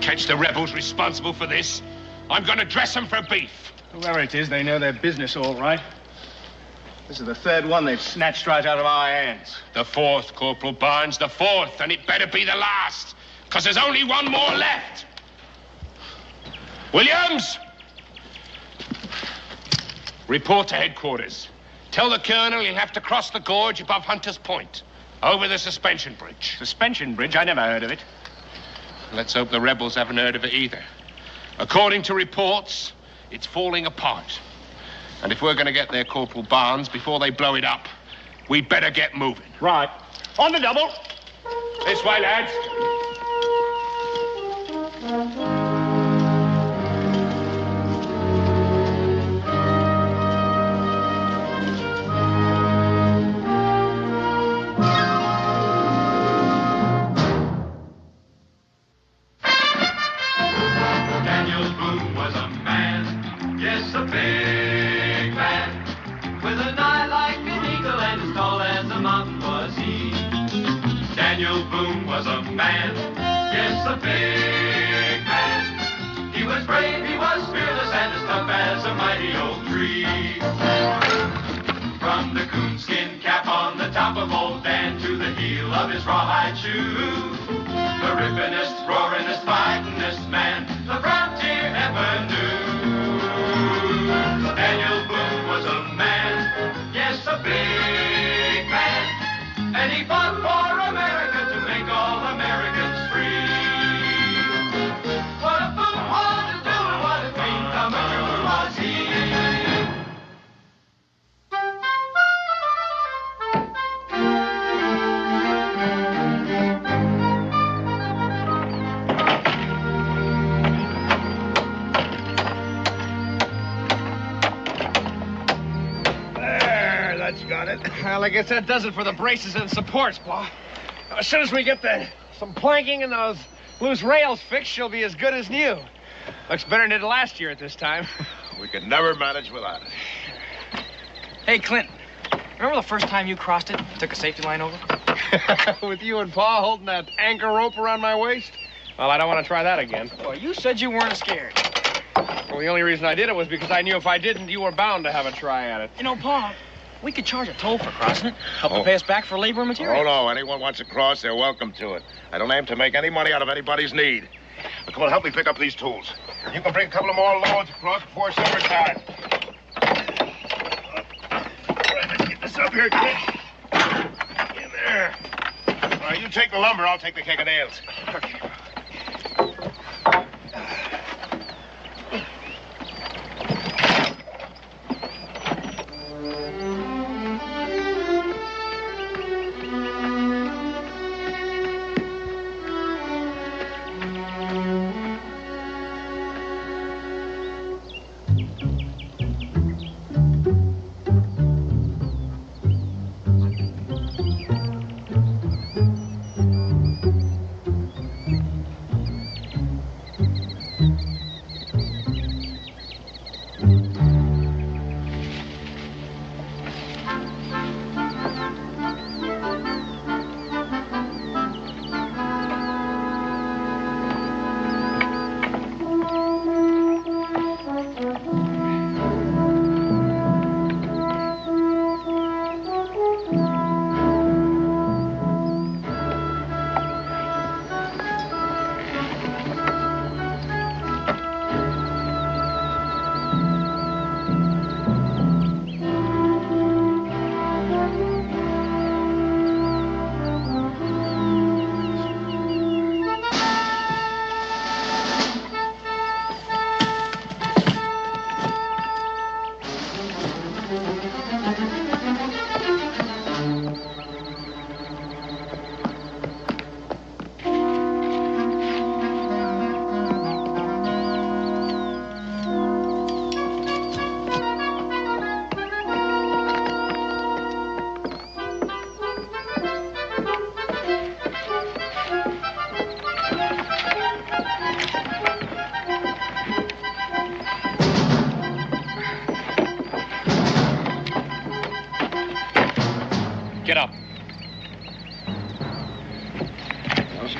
catch the rebels responsible for this, I'm going to dress them for beef. Whoever it is, they know their business all right. This is the third one they've snatched right out of our hands. The fourth, Corporal Barnes, the fourth, and it better be the last, because there's only one more left. Williams! Report to headquarters. Tell the colonel he'll have to cross the gorge above Hunter's Point, over the suspension bridge. Suspension bridge? I never heard of it. Let's hope the rebels haven't heard of it either. According to reports, it's falling apart. And if we're going to get there, Corporal Barnes, before they blow it up, we'd better get moving. Right. On the double. This way, lads. Daniel Boone was a man, yes, a big man, with an eye like an eagle and as tall as a mountain was he. Daniel Boone was a man, yes, a big man. He was brave, he was fearless, and as tough as a mighty old tree. From the coonskin cap on the top of old Dan to the heel of his rawhide shoe, the rippinest, roaringest, fightingest man the frontier ever knew. Daniel Boone was a man, yes, a big man, and he fought for America to make all Americans free. What a Boone wanted to do and what a dream come true was he. Got it. Well, I guess that does it for the braces and supports, Pa. As soon as we get some planking and those loose rails fixed, she'll be as good as new. Looks better than it did last year at this time. We could never manage without it. Hey, Clint, remember the first time you crossed it and took a safety line over? With you and Pa holding that anchor rope around my waist? Well, I don't want to try that again. Well, you said you weren't scared. Well, the only reason I did it was because I knew if I didn't, you were bound to have a try at it. You know, Pa, we could charge a toll for crossing it. Help to pay us back for labor and material. Oh, no. Anyone wants to cross, they're welcome to it. I don't aim to make any money out of anybody's need. But come on, help me pick up these tools. You can bring a couple of more loads across before summertime. All right, let's get this up here, kid. In there. All right, you take the lumber, I'll take the keg of nails. Okay.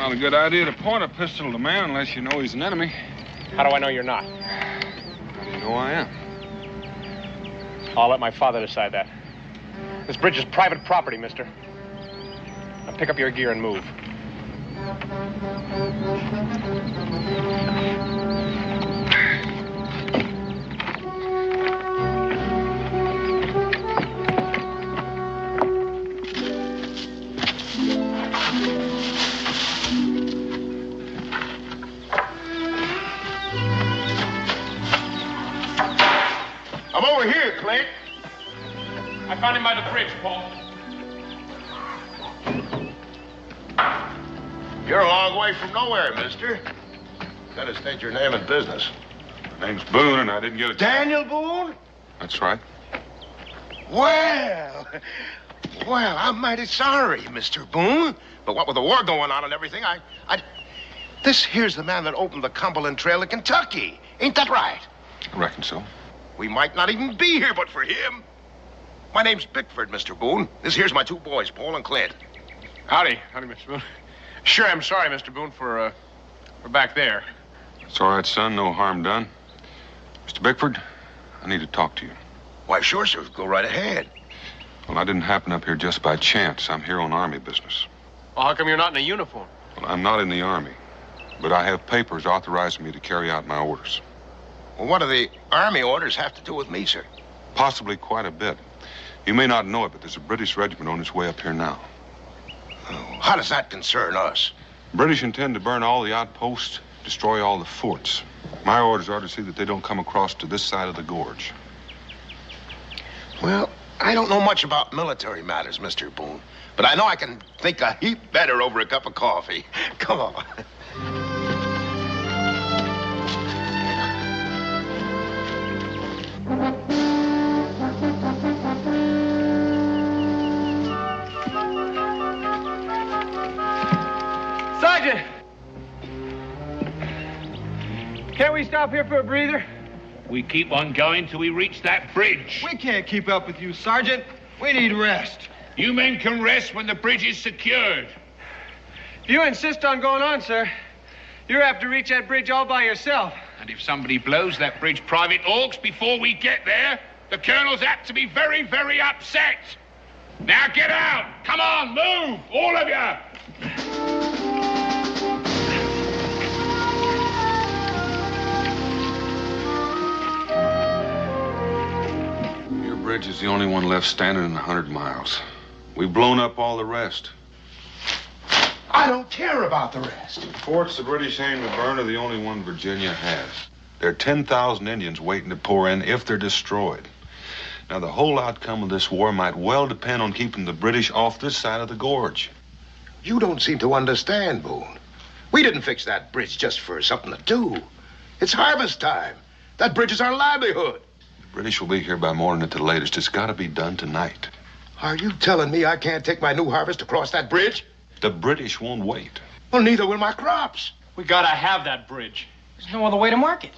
Not a good idea to point a pistol at a man unless you know he's an enemy. How do I know you're not? How do you know I am? I'll let my father decide that. This bridge is private property, mister. Now pick up your gear and move. I'm over here, Clint. I found him by the bridge, Paul. You're a long way from nowhere, mister. Gotta state your name and business. My name's Boone, and I didn't get a... Daniel Boone? That's right. Well, I'm mighty sorry, Mr. Boone. But what with the war going on and everything, This here's the man that opened the Cumberland Trail in Kentucky. Ain't that right? I reckon so. We might not even be here but for him. My name's Bickford, Mr. Boone. This here's my two boys, Paul and Clint. Howdy, Mr. Boone. Sure, I'm sorry, Mr. Boone, for back there. It's all right, son. No harm done. Mr. Bickford, I need to talk to you. Why, sure, sir. Go right ahead. Well, I didn't happen up here just by chance. I'm here on Army business. Well, how come you're not in a uniform? Well, I'm not in the Army, but I have papers authorizing me to carry out my orders. Well, what do the Army orders have to do with me, sir? Possibly quite a bit. You may not know it, but there's a British regiment on its way up here now. Oh, how does that concern us? British intend to burn all the outposts, destroy all the forts. My orders are to see that they don't come across to this side of the gorge. Well, I don't know much about military matters, Mr. Boone, but I know I can think a heap better over a cup of coffee. Come on. Sergeant! Can't we stop here for a breather? We keep on going till we reach that bridge. We can't keep up with you, Sergeant. We need rest. You men can rest when the bridge is secured. If you insist on going on, sir, you'll have to reach that bridge all by yourself. And if somebody blows that bridge private orcs before we get there, the colonel's apt to be very, very upset. Now get out! Come on, move! All of you! Your bridge is the only one left standing in 100 miles. We've blown up all the rest. I don't care about the rest. The forts the British aim to burn are the only one Virginia has. There are 10,000 Indians waiting to pour in if they're destroyed. Now, the whole outcome of this war might well depend on keeping the British off this side of the gorge. You don't seem to understand, Boone. We didn't fix that bridge just for something to do. It's harvest time. That bridge is our livelihood. The British will be here by morning at the latest. It's got to be done tonight. Are you telling me I can't take my new harvest across that bridge? The British won't wait. Well, neither will my crops. We gotta have that bridge. There's no other way to market.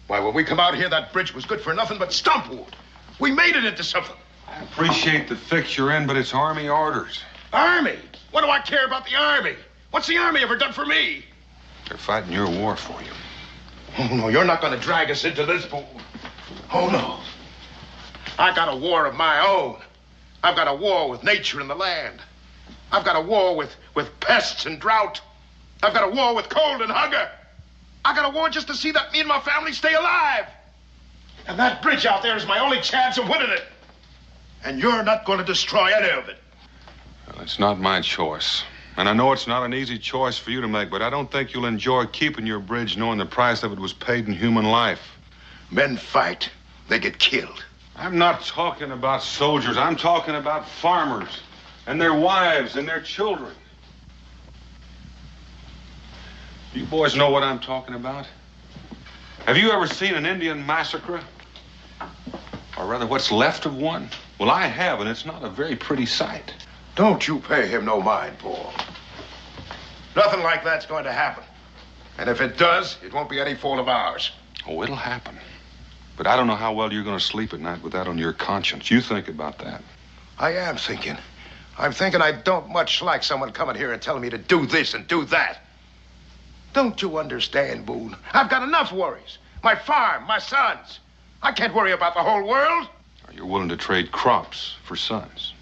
Why, when we come out here, that bridge was good for nothing but stump wood. We made it into something. I appreciate the fix you're in, but it's Army orders. Army? What do I care about the Army? What's the Army ever done for me? They're fighting your war for you. Oh, no, you're not going to drag us into this, Boone. Oh, no. I got a war of my own. I've got a war with nature and the land. I've got a war with pests and drought. I've got a war with cold and hunger. I got a war just to see that me and my family stay alive. And that bridge out there is my only chance of winning it. And you're not going to destroy any of it. Well, it's not my choice. And I know it's not an easy choice for you to make, but I don't think you'll enjoy keeping your bridge knowing the price of it was paid in human life. Men fight. They get killed. I'm not talking about soldiers. I'm talking about farmers and their wives and their children. You boys know what I'm talking about? Have you ever seen an Indian massacre? Or rather, what's left of one? Well, I have, and it's not a very pretty sight. Don't you pay him no mind, Paul. Nothing like that's going to happen. And if it does, it won't be any fault of ours. Oh, it'll happen. But I don't know how well you're going to sleep at night with that on your conscience. You think about that. I am thinking. I'm thinking I don't much like someone coming here and telling me to do this and do that. Don't you understand, Boone? I've got enough worries. My farm, my sons. I can't worry about the whole world. You're willing to trade crops for sons.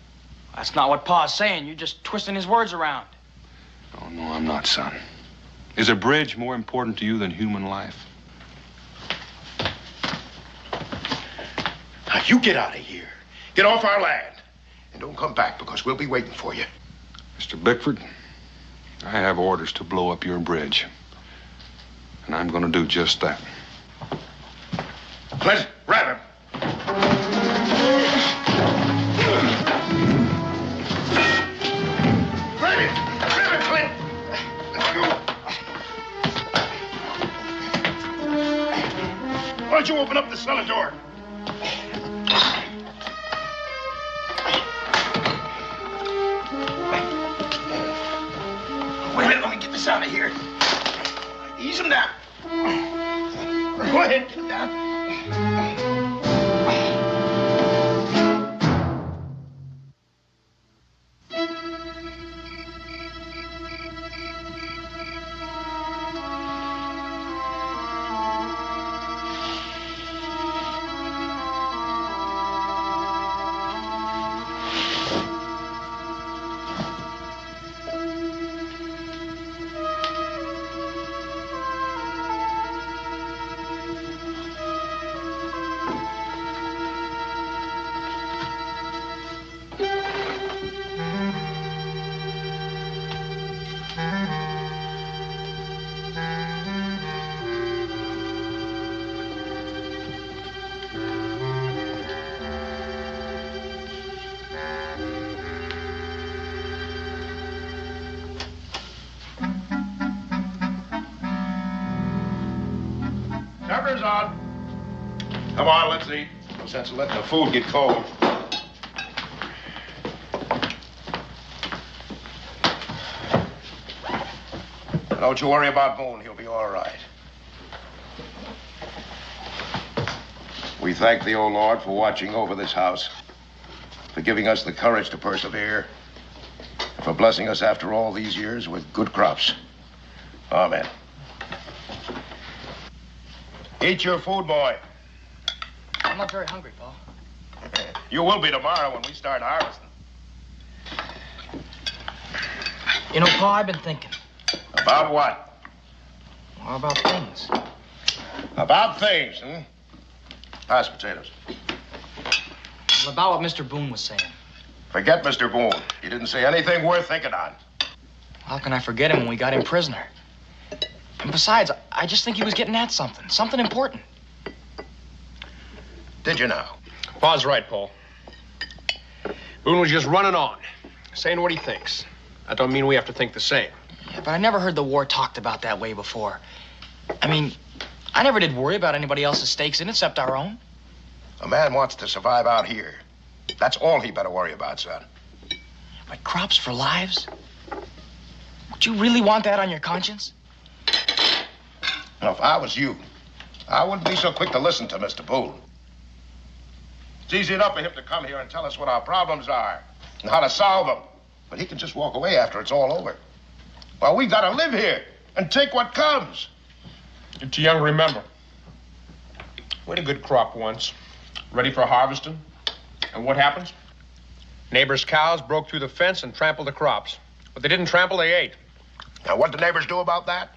That's not what Pa's saying. You're just twisting his words around. Oh, no, I'm not, son. Is a bridge more important to you than human life? Now, you get out of here. Get off our land. And don't come back, because we'll be waiting for you. Mr. Bickford, I have orders to blow up your bridge. And I'm going to do just that. Clint, grab him. Grab him! Grab him, Clint! Why don't you open up the cellar door? Wait a minute, let me get this out of here. Ease him down. Go ahead, get him down. Supper's on. Come on, let's eat. No sense of letting the food get cold. Don't you worry about Boone. He'll be all right. We thank the old Lord for watching over this house, for giving us the courage to persevere, and for blessing us after all these years with good crops. Amen. Eat your food, boy. I'm not very hungry, Pa. You will be tomorrow when we start harvesting. You know, Pa, I've been thinking. About what? More about things. About things, hmm? Pass potatoes. Well, about what Mr. Boone was saying. Forget Mr. Boone. He didn't say anything worth thinking on. How can I forget him when we got him prisoner? And besides, I just think he was getting at something. Something important. Did you now? Pa's right, Paul. Boone was just running on, saying what he thinks. That don't mean we have to think the same. Yeah, but I never heard the war talked about that way before. I mean, I never did worry about anybody else's stakes in it except our own. A man wants to survive out here. That's all he better worry about, son. But crops for lives? Would you really want that on your conscience? Now, if I was you, I wouldn't be so quick to listen to Mr. Boone. It's easy enough for him to come here and tell us what our problems are and how to solve them. But he can just walk away after it's all over. Well, we've got to live here and take what comes. You're too young to remember. We had a good crop once, ready for harvesting. And what happens? Neighbors' cows broke through the fence and trampled the crops. What they didn't trample, they ate. Now, what did the neighbors do about that?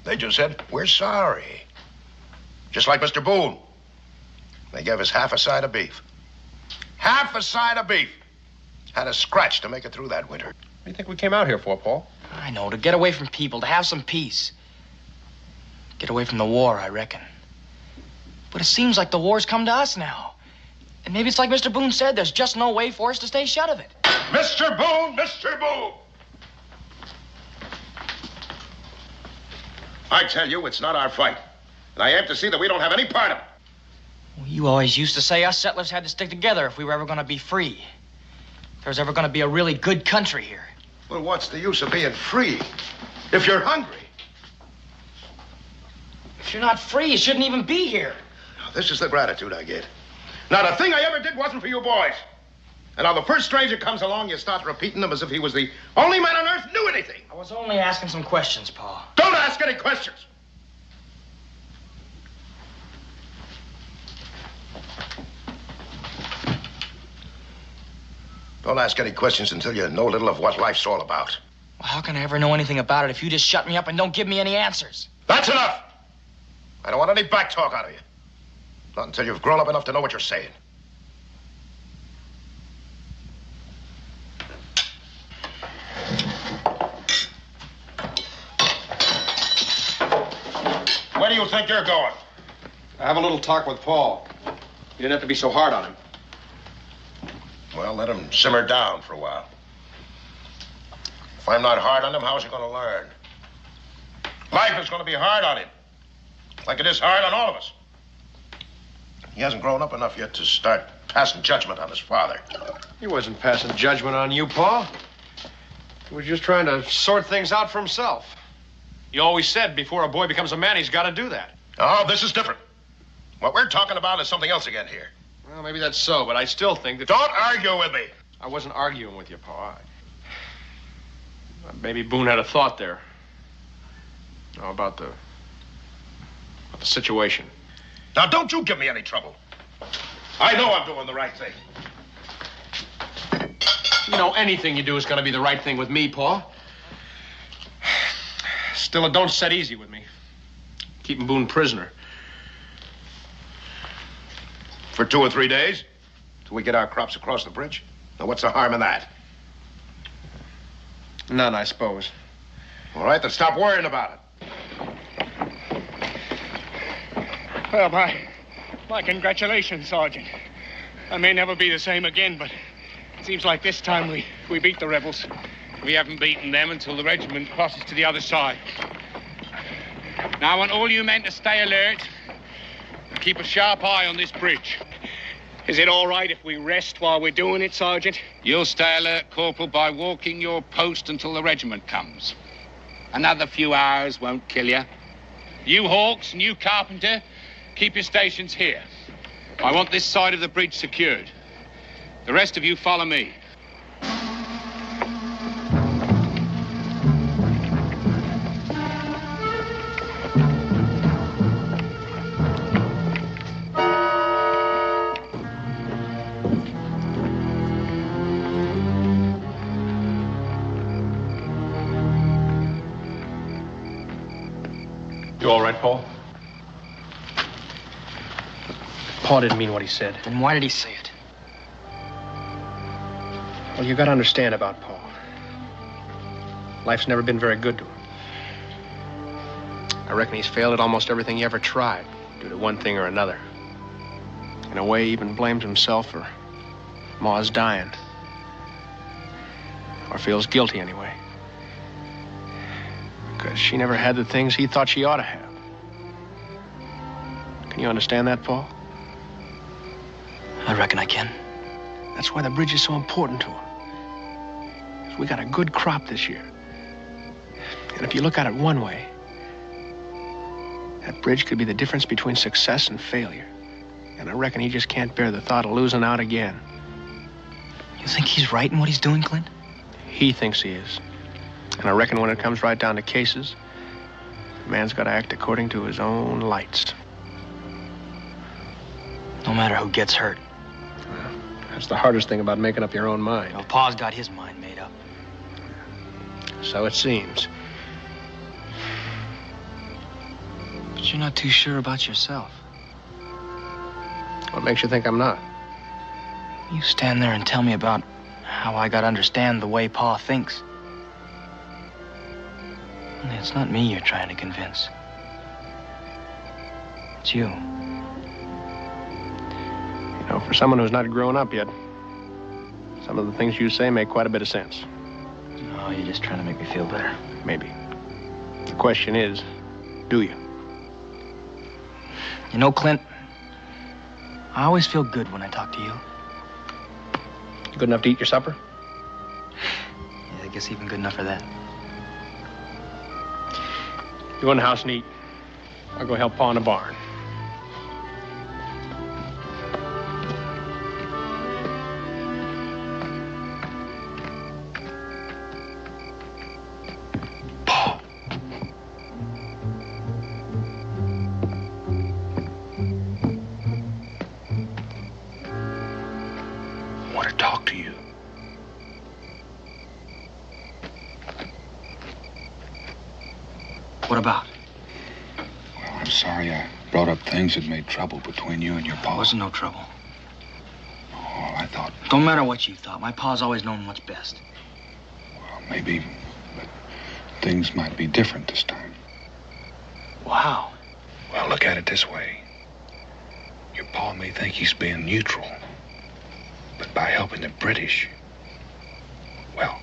They just said, we're sorry. Just like Mr. Boone. They gave us half a side of beef. Half a side of beef. Had a scratch to make it through that winter. What do you think we came out here for, Paul? I know, to get away from people, to have some peace. Get away from the war, I reckon. But it seems like the war's come to us now. And maybe it's like Mr. Boone said, there's just no way for us to stay shut of it. Mr. Boone! Mr. Boone! I tell you, it's not our fight. And I have to see that we don't have any part of it. Well, you always used to say us settlers had to stick together if we were ever going to be free. If there was ever going to be a really good country here. Well, what's the use of being free if you're hungry? If you're not free, you shouldn't even be here. Now, this is the gratitude I get. Not a thing I ever did wasn't for you boys. And now the first stranger comes along, you start repeating them as if he was the only man on earth who knew anything. I was only asking some questions, Pa. Don't ask any questions. Don't ask any questions until you know a little of what life's all about. Well, how can I ever know anything about it if you just shut me up and don't give me any answers? That's enough. I don't want any back talk out of you. Not until you've grown up enough to know what you're saying. Where do you think you're going? I have a little talk with Paul. You didn't have to be so hard on him. Well, let him simmer down for a while. If I'm not hard on him, how's he going to learn? Life is going to be hard on him. Like it is hard on all of us. He hasn't grown up enough yet to start passing judgment on his father. He wasn't passing judgment on you, Paul. He was just trying to sort things out for himself. You always said before a boy becomes a man, he's got to do that. Oh, this is different. What we're talking about is something else again here. Well, maybe that's so, but I still think that... Don't argue with me. I wasn't arguing with you, Paul. Maybe Boone had a thought there. Oh, about the situation. Now, don't you give me any trouble. I know I'm doing the right thing. You know, anything you do is going to be the right thing with me, Paul. Still, it don't set easy with me. Keeping Boone prisoner. For 2 or 3 days? Till we get our crops across the bridge? Now, what's the harm in that? None, I suppose. All right, then stop worrying about it. Well, my congratulations, Sergeant. I may never be the same again, but it seems like this time we beat the rebels. We haven't beaten them until the regiment crosses to the other side. Now, I want all you men to stay alert and keep a sharp eye on this bridge. Is it all right if we rest while we're doing it, Sergeant? You'll stay alert, Corporal, by walking your post until the regiment comes. Another few hours won't kill you. You Hawks and you Carpenter, keep your stations here. I want this side of the bridge secured. The rest of you follow me. You all right, Paul? Paul didn't mean what he said. Then why did he say it? Well, you got to understand about Paul. Life's never been very good to him. I reckon he's failed at almost everything he ever tried, due to one thing or another. In a way, he even blames himself for Ma's dying. Or feels guilty, anyway. Because she never had the things he thought she ought to have. Can you understand that, Paul? I reckon I can. That's why the bridge is so important to him. 'Cause we got a good crop this year. And if you look at it one way, that bridge could be the difference between success and failure. And I reckon he just can't bear the thought of losing out again. You think he's right in what he's doing, Clint? He thinks he is. And I reckon when it comes right down to cases, the man's got to act according to his own lights. No matter who gets hurt. That's the hardest thing about making up your own mind. Well, Pa's got his mind made up. So it seems. But you're not too sure about yourself. What makes you think I'm not? You stand there and tell me about how I got to understand the way Pa thinks. Only it's not me you're trying to convince. It's you. You know, for someone who's not grown up yet, some of the things you say make quite a bit of sense. Oh, you're just trying to make me feel better. Maybe. The question is, do you? You know, Clint, I always feel good when I talk to you. Good enough to eat your supper? Yeah, I guess even good enough for that. You go in the house and eat. I'll go help Pa in the barn. talk to you. What about? Well, I'm sorry I brought up things that made trouble between you and your pa. There wasn't no trouble. Oh, I thought, Don't matter what you thought. My pa's always known what's best. well, maybe things might be different this time. Wow. Well, look at it this way. Your pa may think he's being neutral, but by helping the British, well,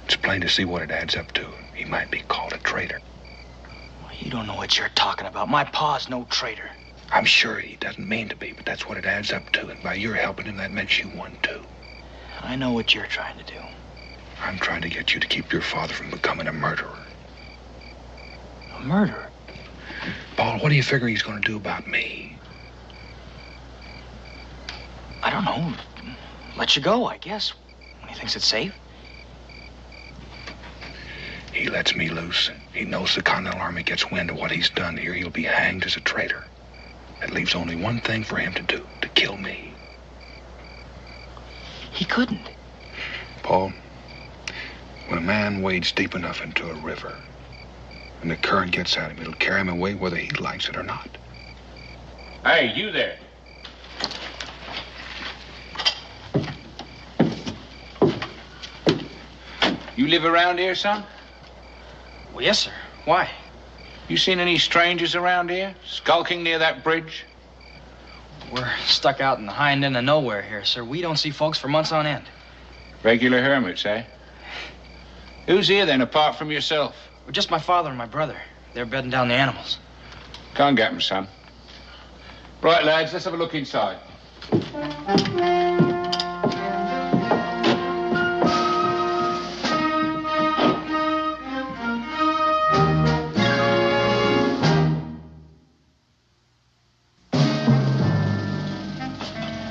it's plain to see what it adds up to. He might be called a traitor. You don't know what you're talking about. My pa's no traitor. I'm sure he doesn't mean to be, but that's what it adds up to. And by your helping him, that makes you one, too. I know what you're trying to do. I'm trying to get you to keep your father from becoming a murderer. A murderer? Paul, what do you figure he's going to do about me? I don't know. Let you go, I guess, when he thinks it's safe. He lets me loose. He knows the Continental Army gets wind of what he's done here. He'll be hanged as a traitor. That leaves only one thing for him to do, to kill me. He couldn't. Paul, when a man wades deep enough into a river and the current gets at him, it'll carry him away whether he likes it or not. Hey, you there. You live around here, son? Well, yes, sir. Why? You seen any strangers around here? Skulking near that bridge? We're stuck out in the hind end of nowhere here, sir. We don't see folks for months on end. Regular hermits, eh? Who's here, then, apart from yourself? Well, just my father and my brother. They're bedding down the animals. Go and get them, son. Right, lads, let's have a look inside.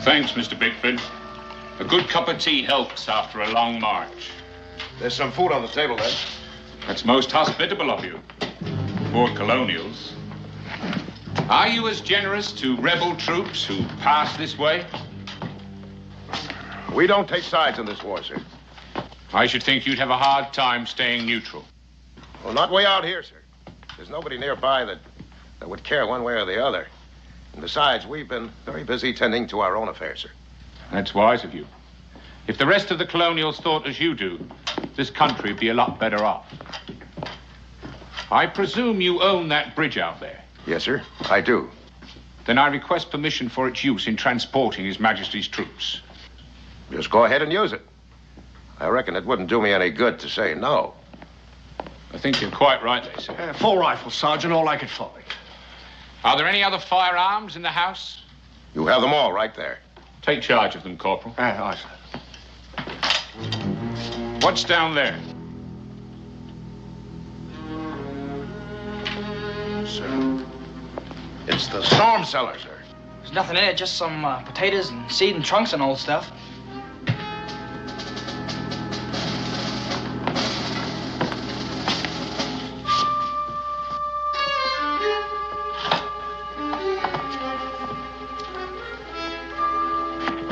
Thanks, Mr. Bickford. A good cup of tea helps after a long march. There's some food on the table, then. That's most hospitable of you. Poor colonials. Are you as generous to rebel troops who pass this way? We don't take sides in this war, sir. I should think you'd have a hard time staying neutral. Well, not way out here, sir. There's nobody nearby that would care one way or the other. And besides, we've been very busy tending to our own affairs, sir. That's wise of you. If the rest of the colonials thought as you do, this country would be a lot better off. I presume you own that bridge out there. Yes, sir, I do. Then I request permission for its use in transporting His Majesty's troops. Just go ahead and use it. I reckon it wouldn't do me any good to say no. I think you're quite right, they say. Full rifle, Sergeant, all I could find. Are there any other firearms in the house? You have them all right there. Take charge of them, Corporal. Aye, sir. What's down there? Sir, it's the storm cellar, sir. There's nothing in it, just some potatoes and seed and trunks and old stuff.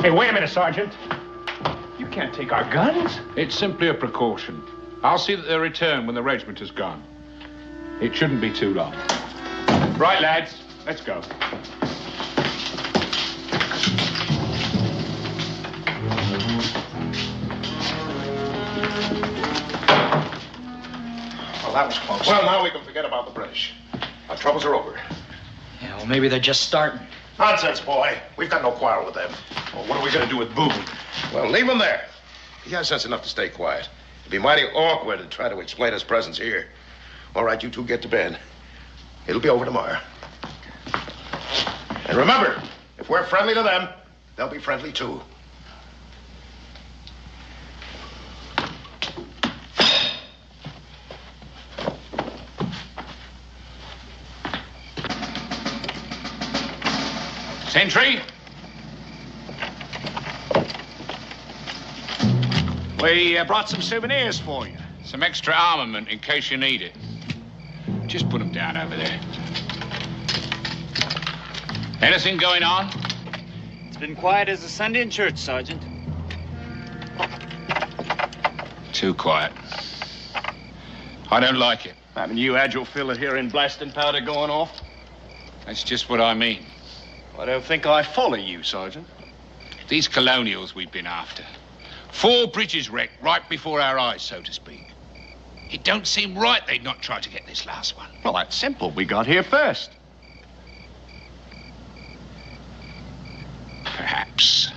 Hey, wait a minute, Sergeant. You can't take our guns. It's simply a precaution. I'll see that they return when the regiment has gone. It shouldn't be too long. Right, lads, let's go. Well, that was close. Well, now we can forget about the British. Our troubles are over. Yeah, well, maybe they're just starting. Nonsense, boy. We've got no quarrel with them. Well, what are we going to do with Boone? Well, leave him there. He has sense enough to stay quiet. It'd be mighty awkward to try to explain his presence here. All right, you two get to bed. It'll be over tomorrow. And remember, if we're friendly to them, they'll be friendly too. Sentry? We brought some souvenirs for you. Some extra armament in case you need it. Just put them down over there. Anything going on? It's been quiet as a Sunday in church, Sergeant. Too quiet. I don't like it. Haven't you had your fill of hearing blasting powder going off? That's just what I mean. I don't think I follow you, Sergeant. These colonials we've been after. 4 bridges wrecked right before our eyes, so to speak. It don't seem right they'd not try to get this last one. Well, that's simple. We got here first. Perhaps.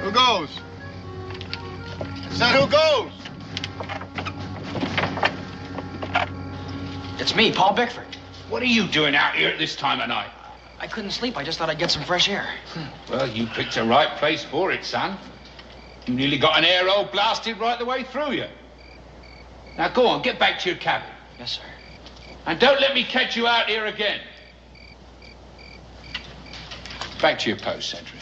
Who goes? I said who goes? It's me, Paul Bickford. What are you doing out here at this time of night? I couldn't sleep. I just thought I'd get some fresh air. Well, you picked the right place for it, son. You nearly got an air hole blasted right the way through you. Now, go on, get back to your cabin. Yes, sir. And don't let me catch you out here again. Back to your post, Sentry.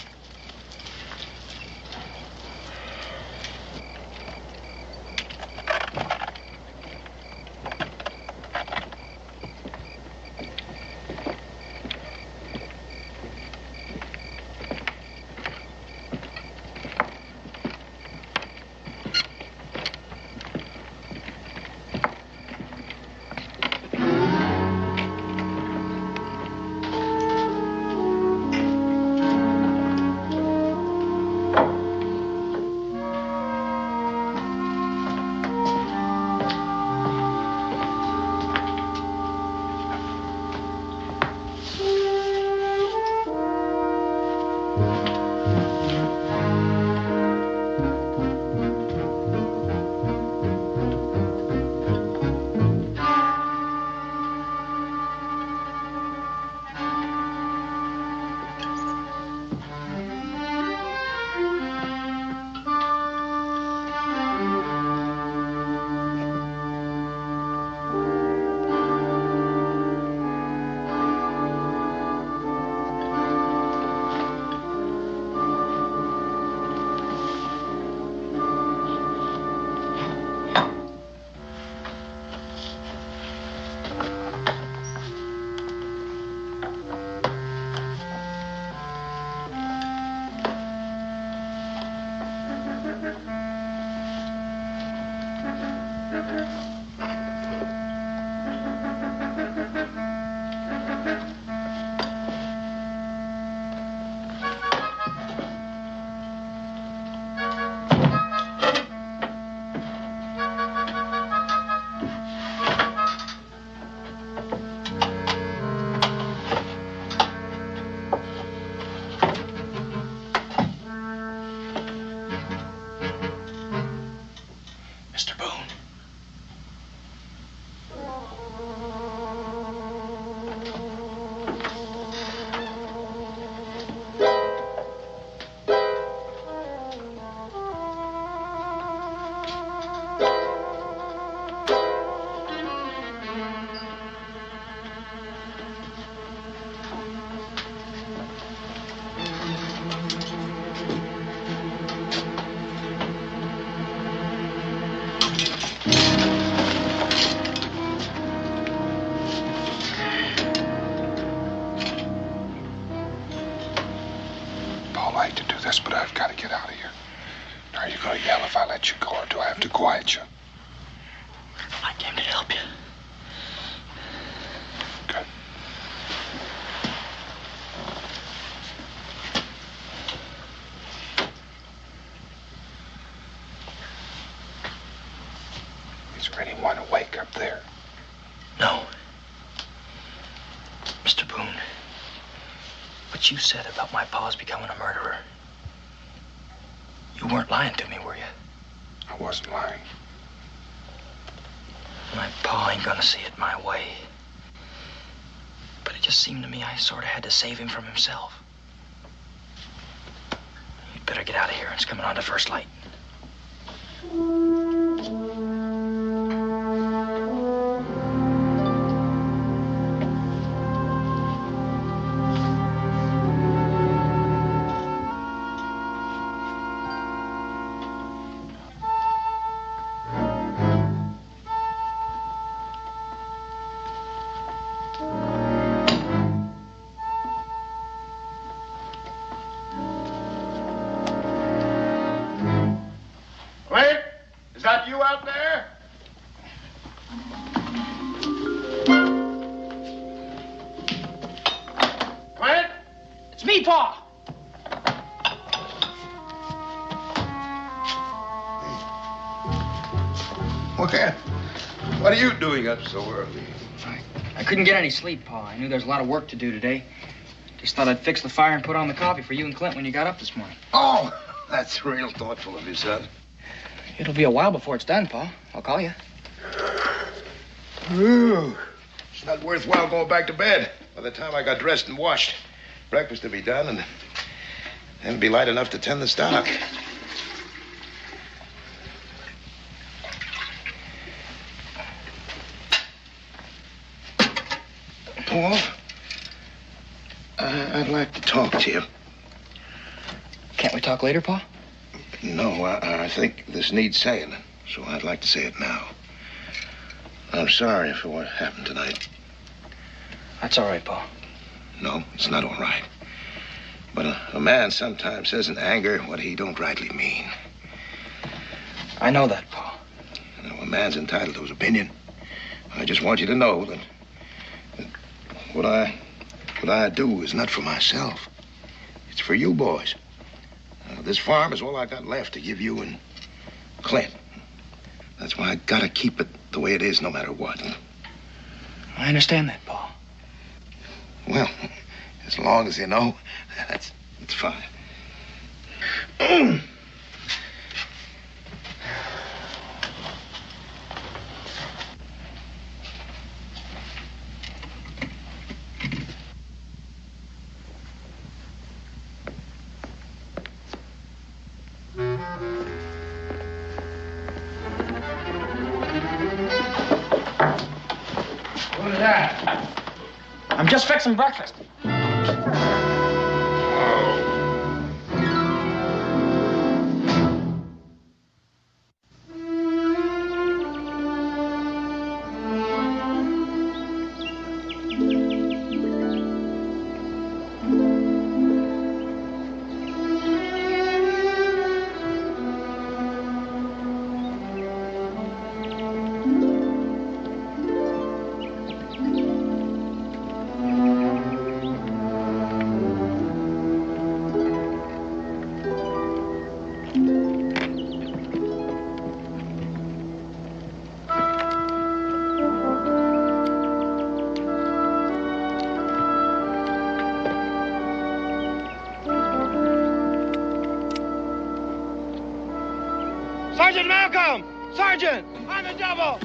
right to do this, but I've got to get out of here. Are you going to yell if I let you go, or do I have to quiet you? I came to help you. Good. Is there anyone awake up there? No. Mr. Boone, what you said about my pa's becoming a murderer, you weren't lying to me, were you? I wasn't lying. My pa ain't gonna see it my way. But it just seemed to me I sort of had to save him from himself. You'd better get out of here. It's coming on to first light. What are you doing up so early? I couldn't get any sleep, Pa. I knew there was a lot of work to do today. Just thought I'd fix the fire and put on the coffee for you and Clint when you got up this morning. Oh, that's real thoughtful of you, son. It'll be a while before it's done, Pa. I'll call you. Ooh, it's not worthwhile going back to bed. By the time I got dressed and washed, breakfast will be done, and then it'll be light enough to tend the stock. Paul, I'd like to talk to you. Can't we talk later, Pa? No, I think this needs saying, so I'd like to say it now. I'm sorry for what happened tonight. That's all right, Pa. No, it's not all right. But a man sometimes says in anger what he don't rightly mean. I know that, Pa. You know, a man's entitled to his opinion. I just want you to know that what I do is not for myself. It's for you boys. This farm is all I got left to give you and Clint. That's why I gotta keep it the way it is no matter what. I understand that, Pa. Well, as long as you know, that's fine. What is that? I'm just fixing breakfast. Sergeant Malcolm! Sergeant! On the double!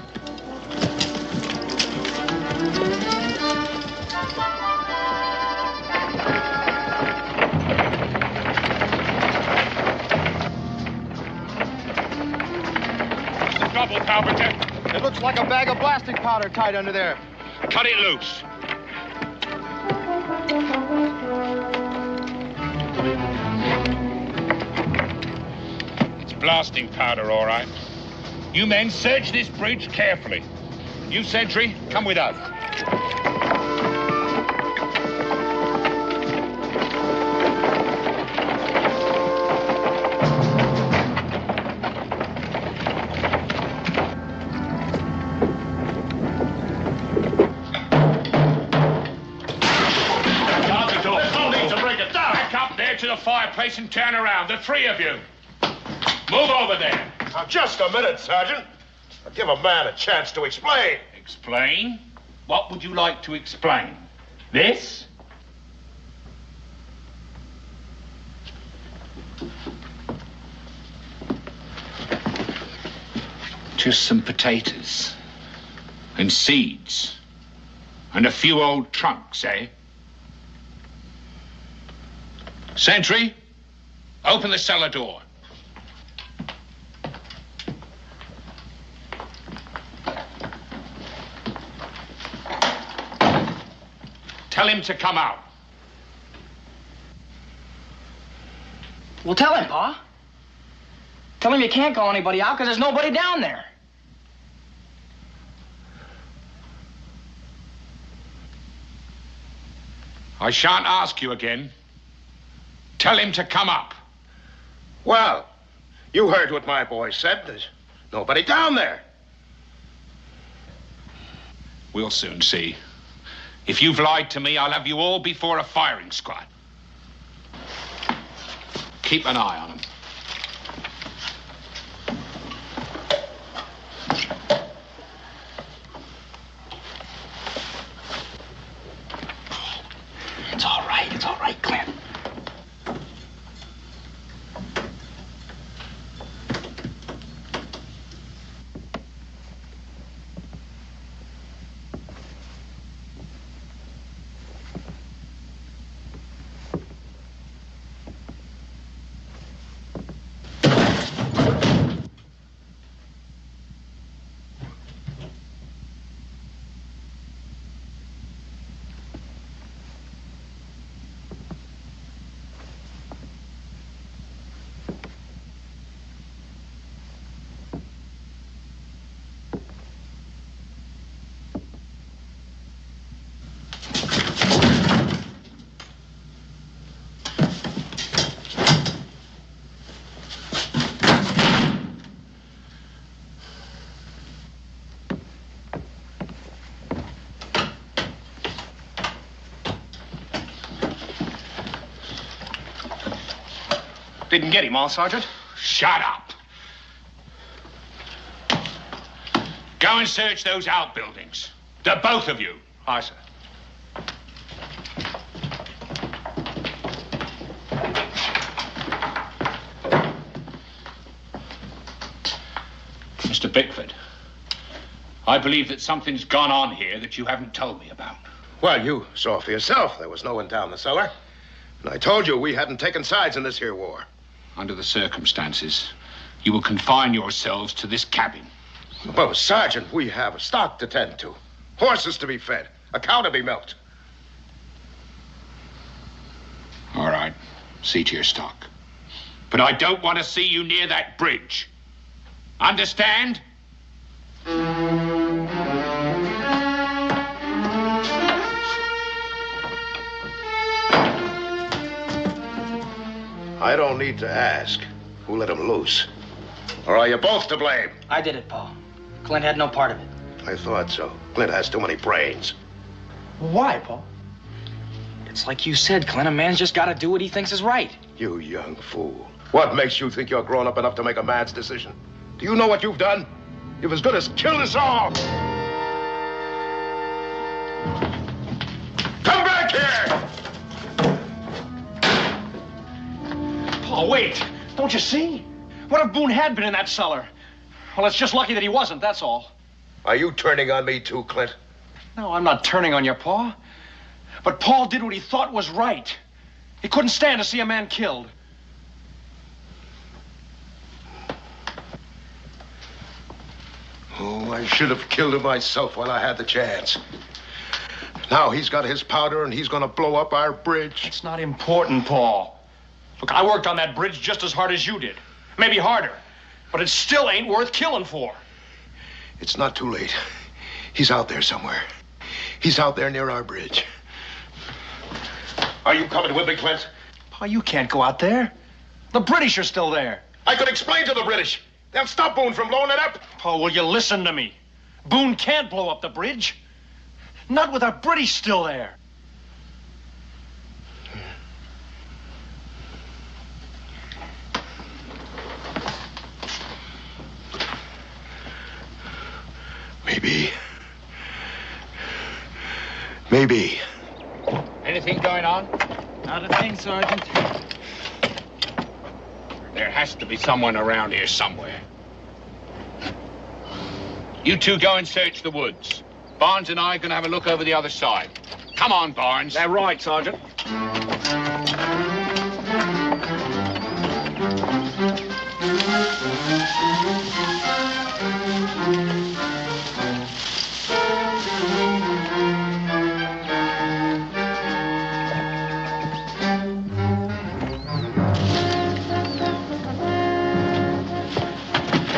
What's the trouble, Carpenter? It looks like a bag of plastic powder tied under there. Cut it loose. It's blasting powder, all right. You men search this bridge carefully. You, sentry, come with us. to the fireplace and turn around, the three of you. Move over there. Now, just a minute, Sergeant. I'll give a man a chance to explain. Explain? What would you like to explain? This? Just some potatoes. And seeds. And a few old trunks, eh? Sentry, open the cellar door. Tell him to come out. Well, tell him, Pa. Tell him you can't call anybody out because there's nobody down there. I shan't ask you again. Tell him to come up. Well, you heard what my boy said. There's nobody down there. We'll soon see. If you've lied to me, I'll have you all before a firing squad. Keep an eye on him. It's all right, Clint. Didn't get him, all, Sergeant? Shut up. Go and search those outbuildings. The both of you. Aye, sir. Mr. Bickford, I believe that something's gone on here that you haven't told me about. Well, you saw for yourself. There was no one down the cellar. And I told you we hadn't taken sides in this here war. Under the circumstances, you will confine yourselves to this cabin. Well, Sergeant, we have a stock to tend to. Horses to be fed. A cow to be milked. All right. See to your stock. But I don't want to see you near that bridge. Understand? I don't need to ask who let him loose. Or are you both to blame? I did it, Pa. Clint had no part of it. I thought so. Clint has too many brains. Why, Pa? It's like you said, Clint. A man's just got to do what he thinks is right. You young fool. What makes you think you're grown up enough to make a man's decision? Do you know what you've done? You've as good as killed us all. Come back here! Oh, wait. Don't you see? What if Boone had been in that cellar? Well, it's just lucky that he wasn't, that's all. Are you turning on me too, Clint? No, I'm not turning on you, Pa. But Paul did what he thought was right. He couldn't stand to see a man killed. Oh, I should have killed him myself while I had the chance. Now he's got his powder and he's gonna blow up our bridge. It's not important, Paul. Look, I worked on that bridge just as hard as you did. Maybe harder. But it still ain't worth killing for. It's not too late. He's out there somewhere. He's out there near our bridge. Are you coming with me, Clint? Pa, you can't go out there. The British are still there. I could explain to the British. They'll stop Boone from blowing it up. Pa, will you listen to me? Boone can't blow up the bridge. Not with our British still there. Maybe. Anything going on? Not a thing, Sergeant. There has to be someone around here somewhere. You two go and search the woods. Barnes and I are going to have a look over the other side. Come on, Barnes. That right, Sergeant.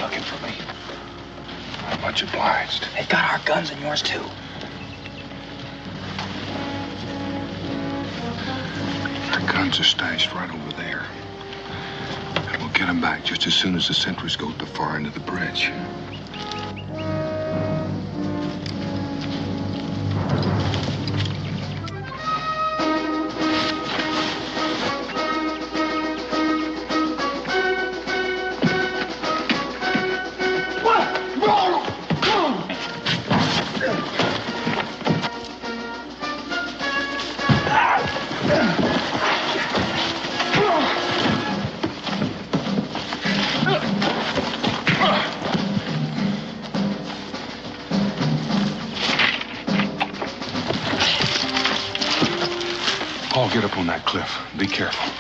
Looking for me. Much obliged. They got our guns and yours, too. Our guns are stashed right over there. And we'll get them back just as soon as the sentries go to the far end of the bridge. Paul, get up on that cliff. Be careful.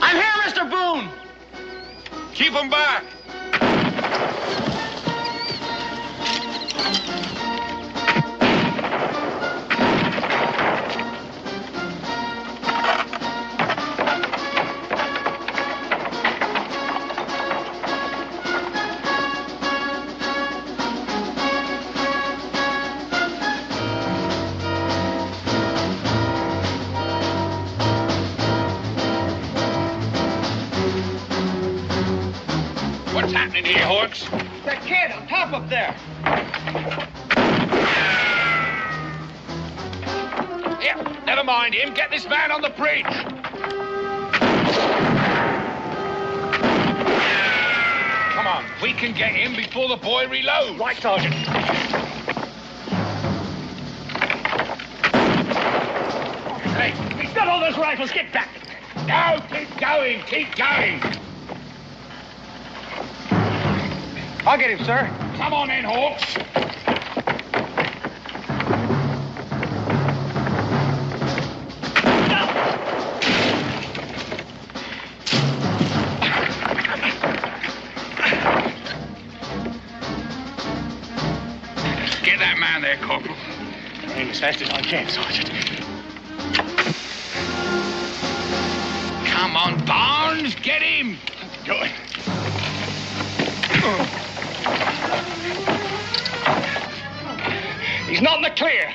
I'm here, Mr. Boone! Keep them back. What's happening here, Hawks? That kid on top up there. Yeah, never mind him. Get this man on the bridge. Come on, we can get him before the boy reloads. Right, Sergeant. Hey, He's got all those rifles. Get back. no, keep going, keep going. I'll get him, sir. Come on in, Hawks. Get that man there, Corporal. Aim as fast as I can, Sergeant. Come on, Barnes, get him. Good. He's not in the clear.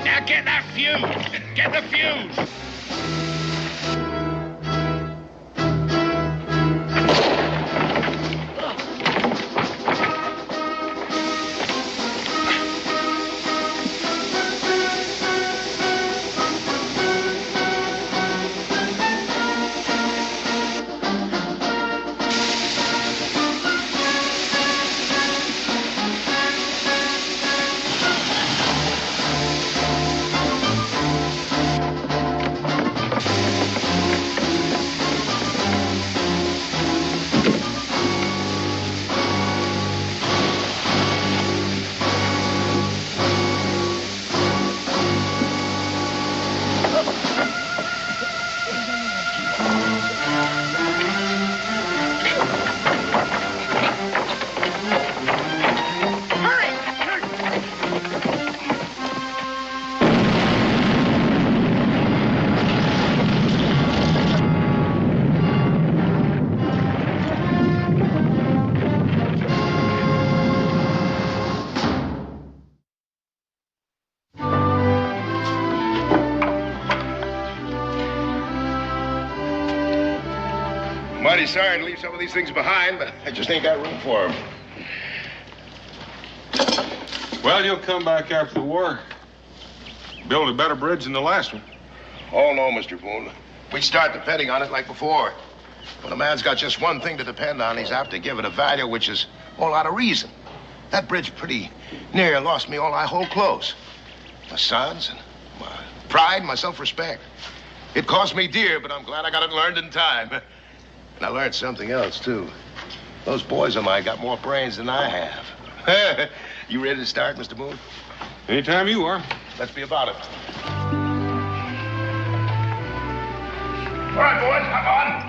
Now get that fuse. Get the fuse. mighty sorry to leave some of these things behind, but I just ain't got room for them. Well, you'll come back after the war. Build a better bridge than the last one. Oh, no, Mr. Boone. We start depending on it like before. When a man's got just one thing to depend on, he's apt to give it a value which is a whole lot of reason. That bridge pretty near lost me all I hold close. My sons and my pride, my self-respect. It cost me dear, but I'm glad I got it learned in time. And I learned something else, too. Those boys of mine got more brains than I have. You ready to start, Mr. Boone? Anytime you are. Let's be about it. All right, boys, come on.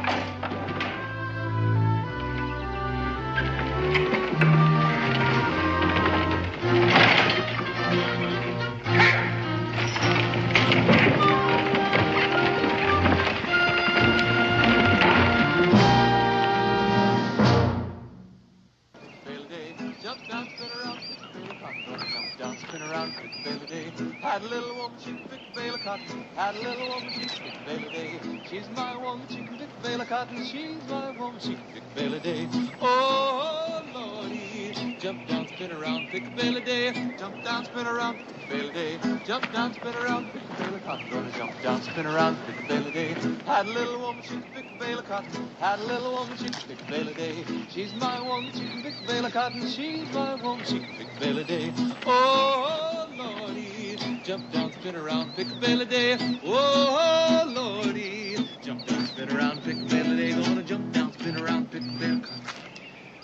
Had a little woman, she could pick a bale of cotton. Had a little woman, she could pick a bale a day. She's my woman, she can pick a bale of cotton. She's my woman, she can pick a bale a day. Oh, Lordy, jump down, spin around, pick a bale a day. Jump down, spin around, pick a bale a day. Jump down, spin around, pick a bale of cotton. Gonna jump down, spin around, pick a bale a day. Had a little woman, she could pick a bale of cotton. Had a little woman, she could pick a bale a day. She's my woman, she can pick a bale of cotton. She's my woman, she can pick a bale a day. Oh, Lordy, jump down, spin around, pick a bale a day. Oh, Lordy, jump down, spin around, pick a bale a day. Gonna jump down, spin around, pick a bale of cotton.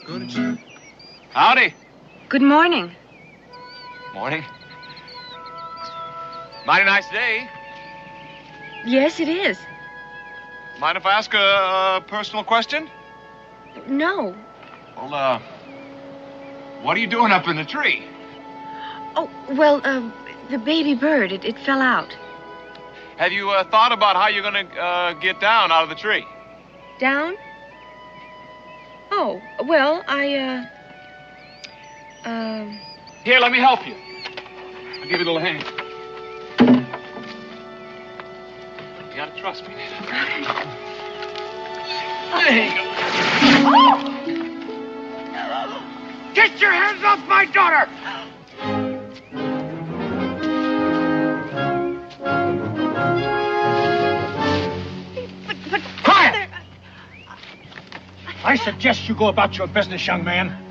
Gonna jump. Howdy. Good morning. Morning. Mighty nice day. Yes, it is. Mind if I ask a personal question? No. Well, what are you doing up in the tree? Oh, well, the baby bird, it fell out. Have you thought about how you're gonna get down out of the tree? Down? Oh, well, Here, let me help you. I'll give you a little hand. You gotta trust me. There you go. Get your hands off my daughter! Quiet! I suggest you go about your business, young man.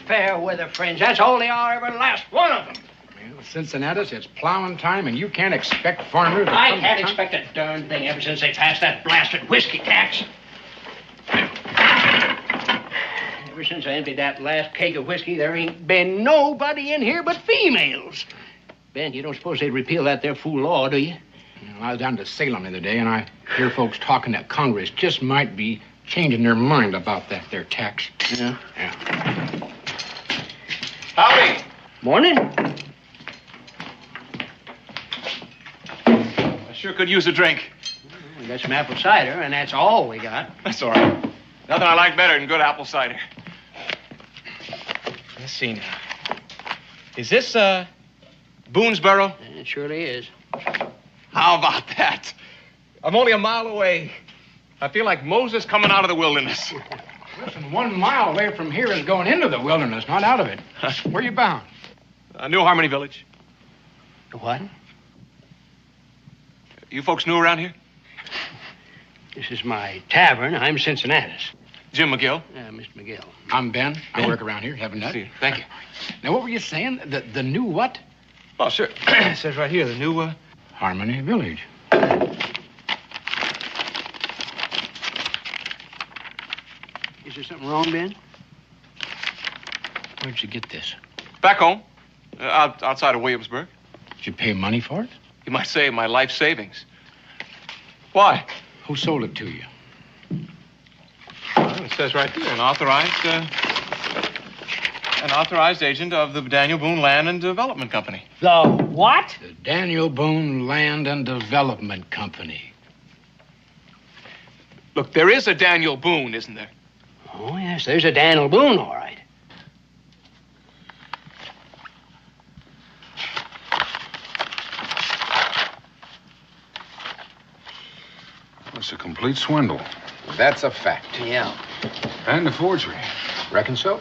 Fair weather friends. That's all they are, every last one of them. Well, Cincinnatus, it's plowing time, and you can't expect farmers to I come can't to town. expect a darn thing ever since they passed that blasted whiskey tax. Ever since I emptied that last keg of whiskey, there ain't been nobody in here but females. Ben, you don't suppose they'd repeal that there fool law, do you? Well, I was down to Salem the other day, and I hear folks talking that Congress just might be changing their mind about that there tax. Yeah. Yeah. Howdy. Morning. I sure could use a drink. We got some apple cider, and that's all we got. That's all right. Nothing I like better than good apple cider. Let's see now. Is this, Boonesboro? It surely is. How about that? I'm only a mile away. I feel like Moses coming out of the wilderness. Listen, 1 mile away from here is going into the wilderness, not out of it. Where you bound? New Harmony Village. What? You folks new around here? This is my tavern. I'm Cincinnatus. Jim McGill. Mr. McGill. I'm Ben. I Ben? work around here, having that. Thank you. Now, what were you saying? The new what? Oh, sure. It says right here, the new, Harmony Village. Is there something wrong, Ben? Where'd you get this? Back home. Outside of Williamsburg. Did you pay money for it? You might say my life savings. Why? Who sold it to you? Well, it says right here, an authorized agent of the Daniel Boone Land and Development Company. The what? The Daniel Boone Land and Development Company. Look, there is a Daniel Boone, isn't there? Oh, yes, there's a Daniel Boone, all right. It's a complete swindle. That's a fact. Yeah. And a forgery. Reckon so?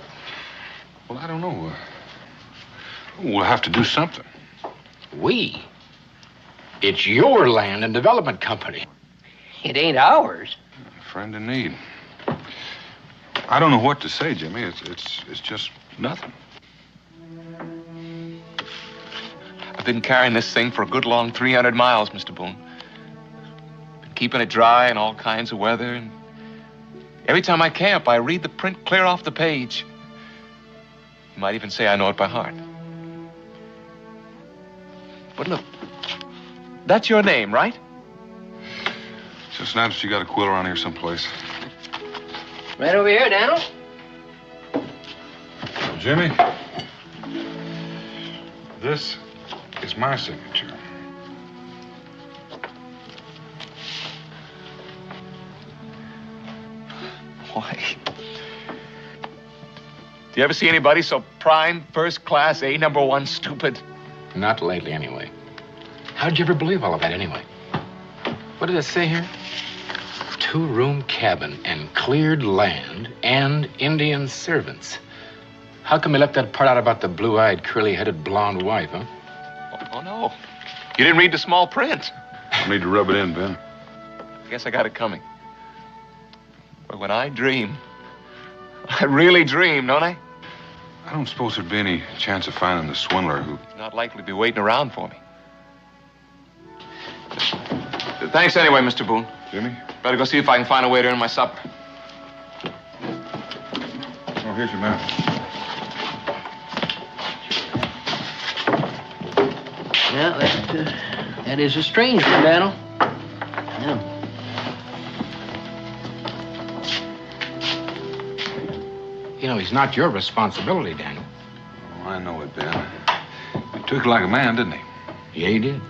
Well, I don't know. We'll have to do something. We? It's your land and development company. It ain't ours. A friend in need. I don't know what to say, Jimmy. It's just nothing. I've been carrying this thing for a good long 300 miles, Mr. Boone. Been keeping it dry in all kinds of weather. And every time I camp, I read the print clear off the page. You might even say I know it by heart. But look, that's your name, right? Just nice you got a quill around here someplace. Right over here, Daniel. Jimmy, this is my signature. Why? Do you ever see anybody so prime, first class, A number one stupid? Not lately, anyway. How'd you ever believe all of that, anyway? What did it say here? 2-room cabin and cleared land and Indian servants. How come you left that part out about the blue-eyed, curly-headed blonde wife, huh? Oh, no. You didn't read the small print. I need to rub it in, Ben. I guess I got it coming. But when I dream, I really dream, don't I? I don't suppose there'd be any chance of finding the swindler who... He's not likely to be waiting around for me. Thanks anyway, Mr. Boone. Jimmy? Better go see if I can find a way to earn my supper. Oh, here's your map. Yeah, that is a strange one, Daniel. Yeah. You know, he's not your responsibility, Daniel. Oh, I know it, Ben. He took it like a man, didn't he? Yeah, he did.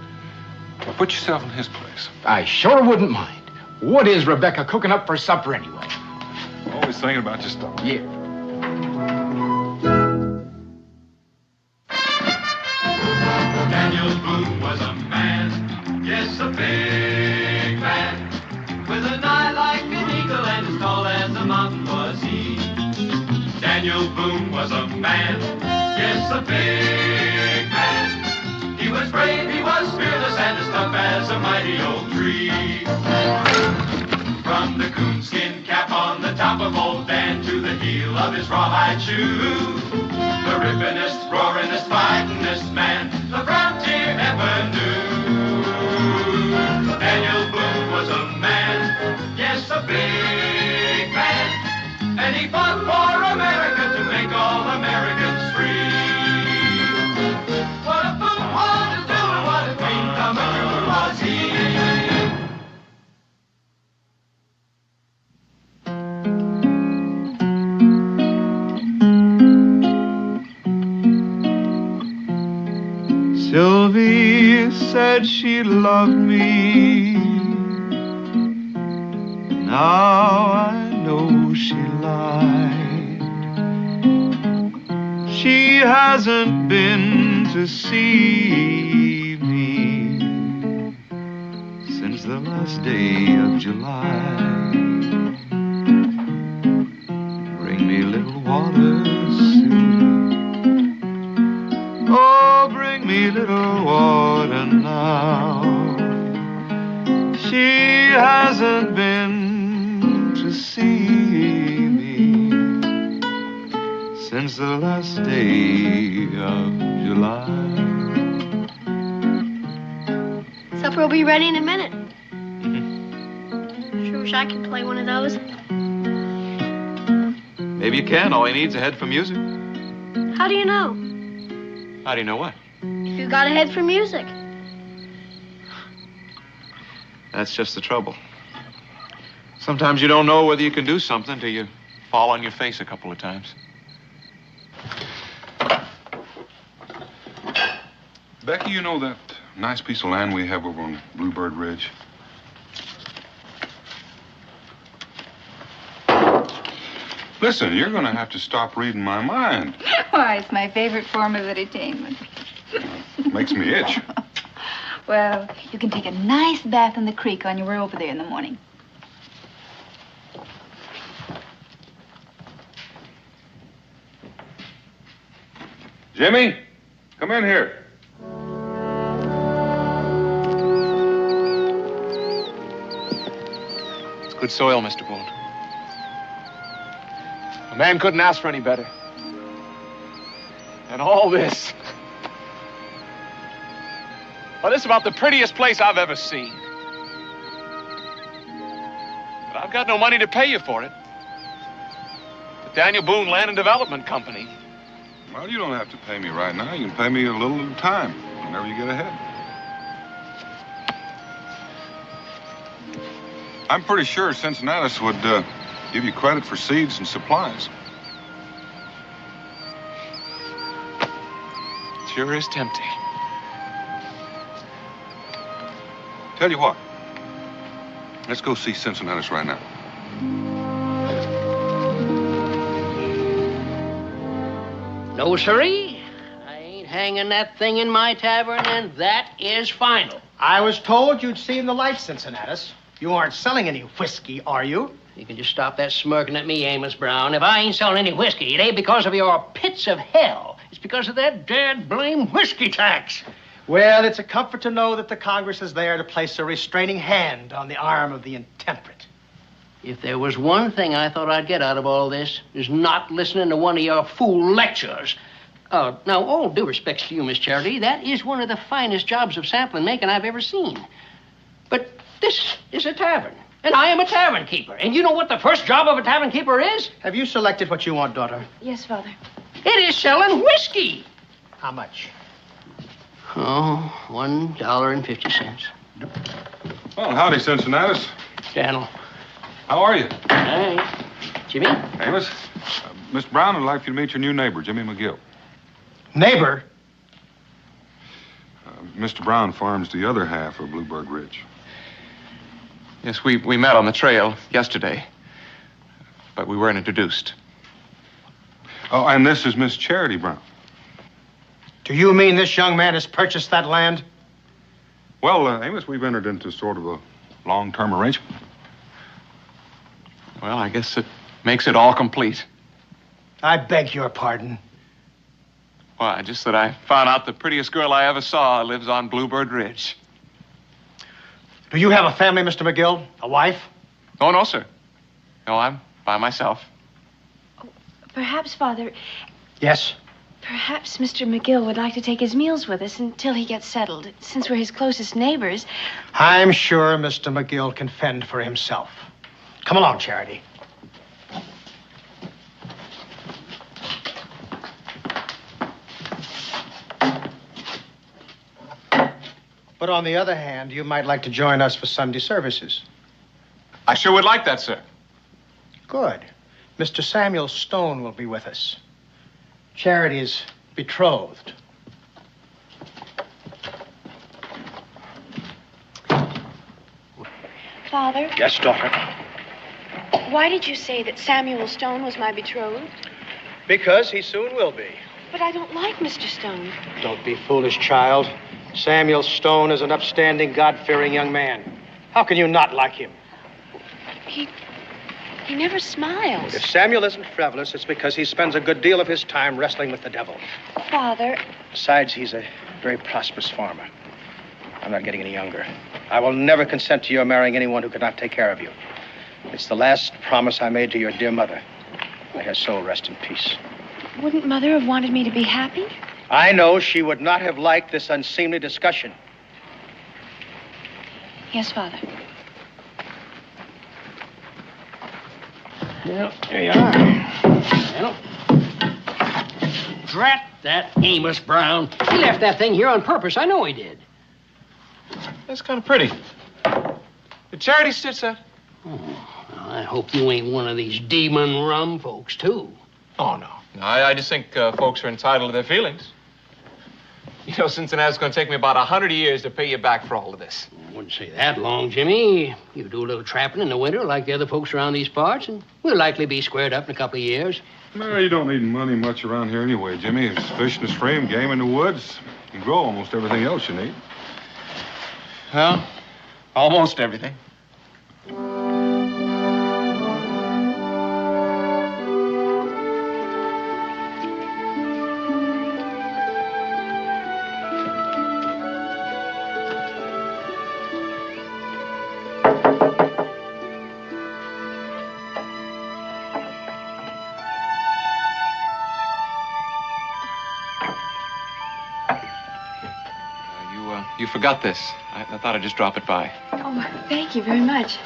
Well, put yourself in his place. I sure wouldn't mind. What is Rebecca cooking up for supper anyway? Always thinking about your stuff. Yeah. Daniel Boone was a man, yes, a big man, with an eye like an eagle and as tall as a mountain was he. Daniel Boone was a man, yes, a big man. He was brave, he was fearless, and as tough as a mighty old tree. From the coonskin cap on the top of old Dan to the heel of his rawhide shoe, the rippinest, roaringest, fightingest man the frontier ever knew. Daniel Boone was a man, yes, a big man, and he fought for America to make all Americans free. What a Boone wanted to do and what a dream come true was he. Sylvie said she loved me. Now I know she lied. She hasn't been to see me since the last day of July. Bring me a little water soon. Oh, bring me little water now. She hasn't been to see me since the last day of July. Supper will be ready in a minute. Sure wish I could play one of those. Maybe you can. All he needs is a head for music. How do you know? How do you know what? You got a head for music. That's just the trouble. Sometimes you don't know whether you can do something till you fall on your face a couple of times. Becky, you know that nice piece of land we have over on Bluebird Ridge? Listen, you're going to have to stop reading my mind. Why, it's my favorite form of entertainment. Makes me itch. Well, you can take a nice bath in the creek on your way over there in the morning. Jimmy, come in here. It's good soil, Mr. Boone. A man couldn't ask for any better. And all this. Well, this is about the prettiest place I've ever seen. But I've got no money to pay you for it. The Daniel Boone Land and Development Company. Well, you don't have to pay me right now. You can pay me a little at a time, whenever you get ahead. I'm pretty sure Cincinnatus would give you credit for seeds and supplies. Sure is tempting. Tell you what. Let's go see Cincinnatus right now. No, sirree. I ain't hanging that thing in my tavern, and that is final. I was told you'd seen the light, Cincinnatus. You aren't selling any whiskey, are you? You can just stop that smirking at me, Amos Brown. If I ain't selling any whiskey, it ain't because of your pits of hell. It's because of that dead blame whiskey tax. Well, it's a comfort to know that the Congress is there to place a restraining hand on the arm of the intemperate. If there was one thing I thought I'd get out of all this, is not listening to one of your fool lectures. Now, all due respects to you, Miss Charity, that is one of the finest jobs of sampling making I've ever seen. But this is a tavern, and I am a tavern keeper. And you know what the first job of a tavern keeper is? Have you selected what you want, daughter? Yes, Father. It is selling whiskey. How much? Oh, $1.50. Well, howdy, Cincinnatus. Daniel. How are you? Hey. Jimmy? Amos, Miss Brown would like you to meet your new neighbor, Jimmy McGill. Neighbor? Mr. Brown farms the other half of Bluebird Ridge. Yes, we met on the trail yesterday. But we weren't introduced. Oh, and this is Miss Charity Brown. Do you mean this young man has purchased that land? Well, Amos, we've entered into sort of a long-term arrangement. Well, I guess it makes it all complete. I beg your pardon. Why, just that I found out the prettiest girl I ever saw lives on Bluebird Ridge. Do you have a family, Mr. McGill? A wife? Oh, no, sir. No, I'm by myself. Perhaps, Father, Yes? perhaps Mr. McGill would like to take his meals with us until he gets settled. Since we're his closest neighbors. I'm sure Mr. McGill can fend for himself. Come along, Charity. But on the other hand, you might like to join us for Sunday services. I sure would like that, sir. Good. Mr. Samuel Stone will be with us. Charity is betrothed. Father, Yes, daughter. why did you say that Samuel Stone was my betrothed? Because he soon will be. But I don't like Mr. Stone. Don't be foolish, child. Samuel Stone is an upstanding, God-fearing young man. How can you not like him? He never smiles. If Samuel isn't frivolous, it's because he spends a good deal of his time wrestling with the devil. Father, Besides, he's a very prosperous farmer. I'm not getting any younger. I will never consent to your marrying anyone who could not take care of you. It's the last promise I made to your dear mother. May her soul rest in peace. wouldn't Mother have wanted me to be happy? I know she would not have liked this unseemly discussion. Yes, Father. Well, there you are. Well, drat that Amos Brown. He left that thing here on purpose. I know he did. That's kind of pretty. Did Charity stitch that? Oh, well, I hope you ain't one of these demon rum folks, too. Oh, no. I just think folks are entitled to their feelings. You know, Cincinnati's going to take me about 100 years to pay you back for all of this. I wouldn't say that long, Jimmy. You do a little trapping in the winter like the other folks around these parts, and we'll likely be squared up in a couple of years. No, you don't need money much around here anyway, Jimmy. It's fish in the stream, game in the woods. You can grow almost everything else you need. Well, almost everything. You forgot this. I thought I'd just drop it by. Oh, thank you very much.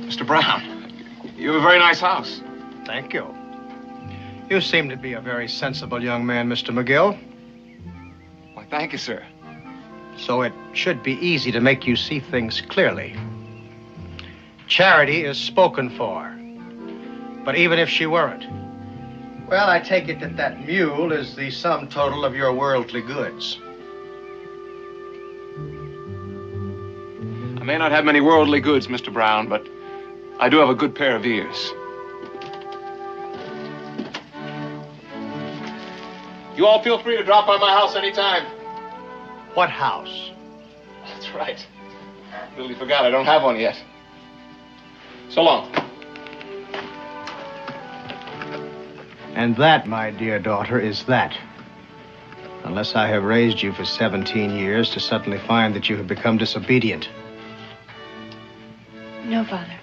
Mr. Brown, you have a very nice house. Thank you. You seem to be a very sensible young man, Mr. McGill. Why, thank you, sir. So it should be easy to make you see things clearly. Charity is spoken for. But even if she weren't, well, I take it that that mule is the sum total of your worldly goods. I may not have many worldly goods, Mr. Brown, but I do have a good pair of ears. You all feel free to drop by my house anytime. What house? That's right. Really forgot I don't have one yet. So long. And that, my dear daughter, is that. Unless I have raised you for 17 years to suddenly find that you have become disobedient. No, Father.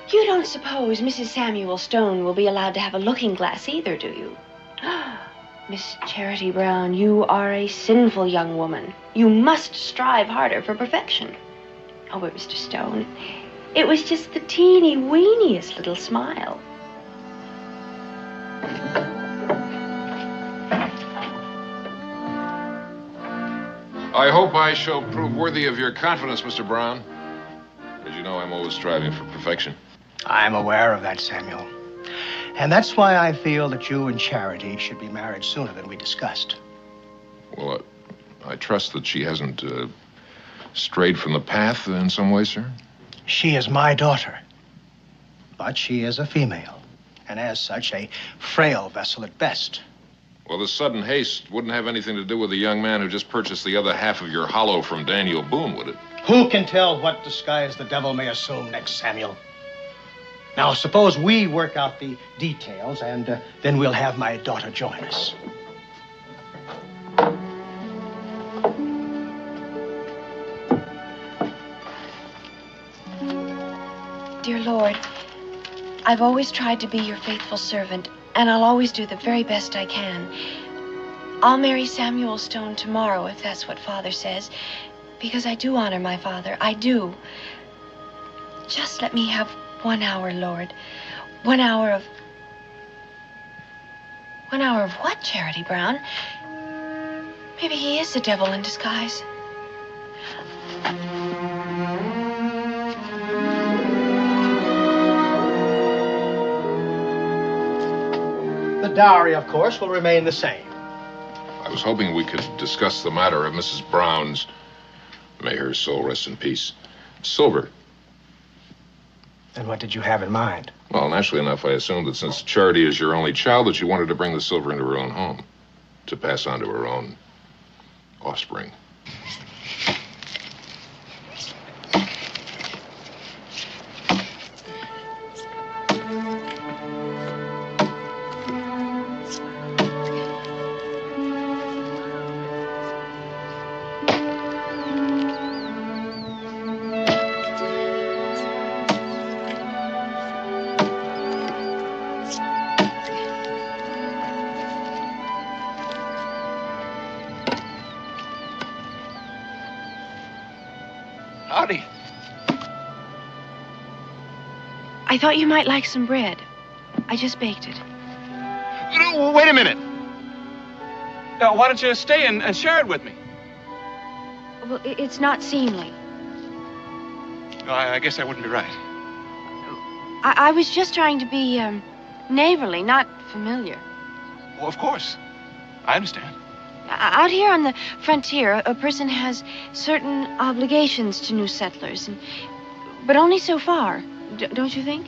You don't suppose Mrs. Samuel Stone will be allowed to have a looking glass either, do you? Miss Charity Brown, you are a sinful young woman. You must strive harder for perfection. Oh, but Mr. Stone, it was just the teeny-weeniest little smile. I hope I shall prove worthy of your confidence, Mr. Brown. As you know, I'm always striving for perfection. I'm aware of that, Samuel. And that's why I feel that you and Charity should be married sooner than we discussed. Well, I trust that she hasn't strayed from the path in some way, sir? She is my daughter. But she is a female. And as such, a frail vessel at best. Well, this sudden haste wouldn't have anything to do with the young man who just purchased the other half of your hollow from Daniel Boone, would it? Who can tell what disguise the devil may assume next, Samuel? Now, suppose we work out the details, and then we'll have my daughter join us. Dear Lord, I've always tried to be your faithful servant, and I'll always do the very best I can. I'll marry Samuel Stone tomorrow, if that's what Father says, because I do honor my father. I do. Just let me have 1 hour, Lord. 1 hour of... 1 hour of what, Charity Brown? Maybe he is the devil in disguise. The dowry, of course, will remain the same. I was hoping we could discuss the matter of Mrs. Brown's, may her soul rest in peace, silver. And what did you have in mind? Well, naturally enough, I assumed that since Charity is your only child, that you wanted to bring the silver into her own home, to pass on to her own offspring. I thought you might like some bread. I just baked it. No, wait a minute. Why don't you stay and share it with me? Well, it's not seemly. No, I guess I wouldn't be right. I was just trying to be, neighborly, not familiar. Well, of course. I understand. Out here on the frontier, a person has certain obligations to new settlers, but only so far, don't you think?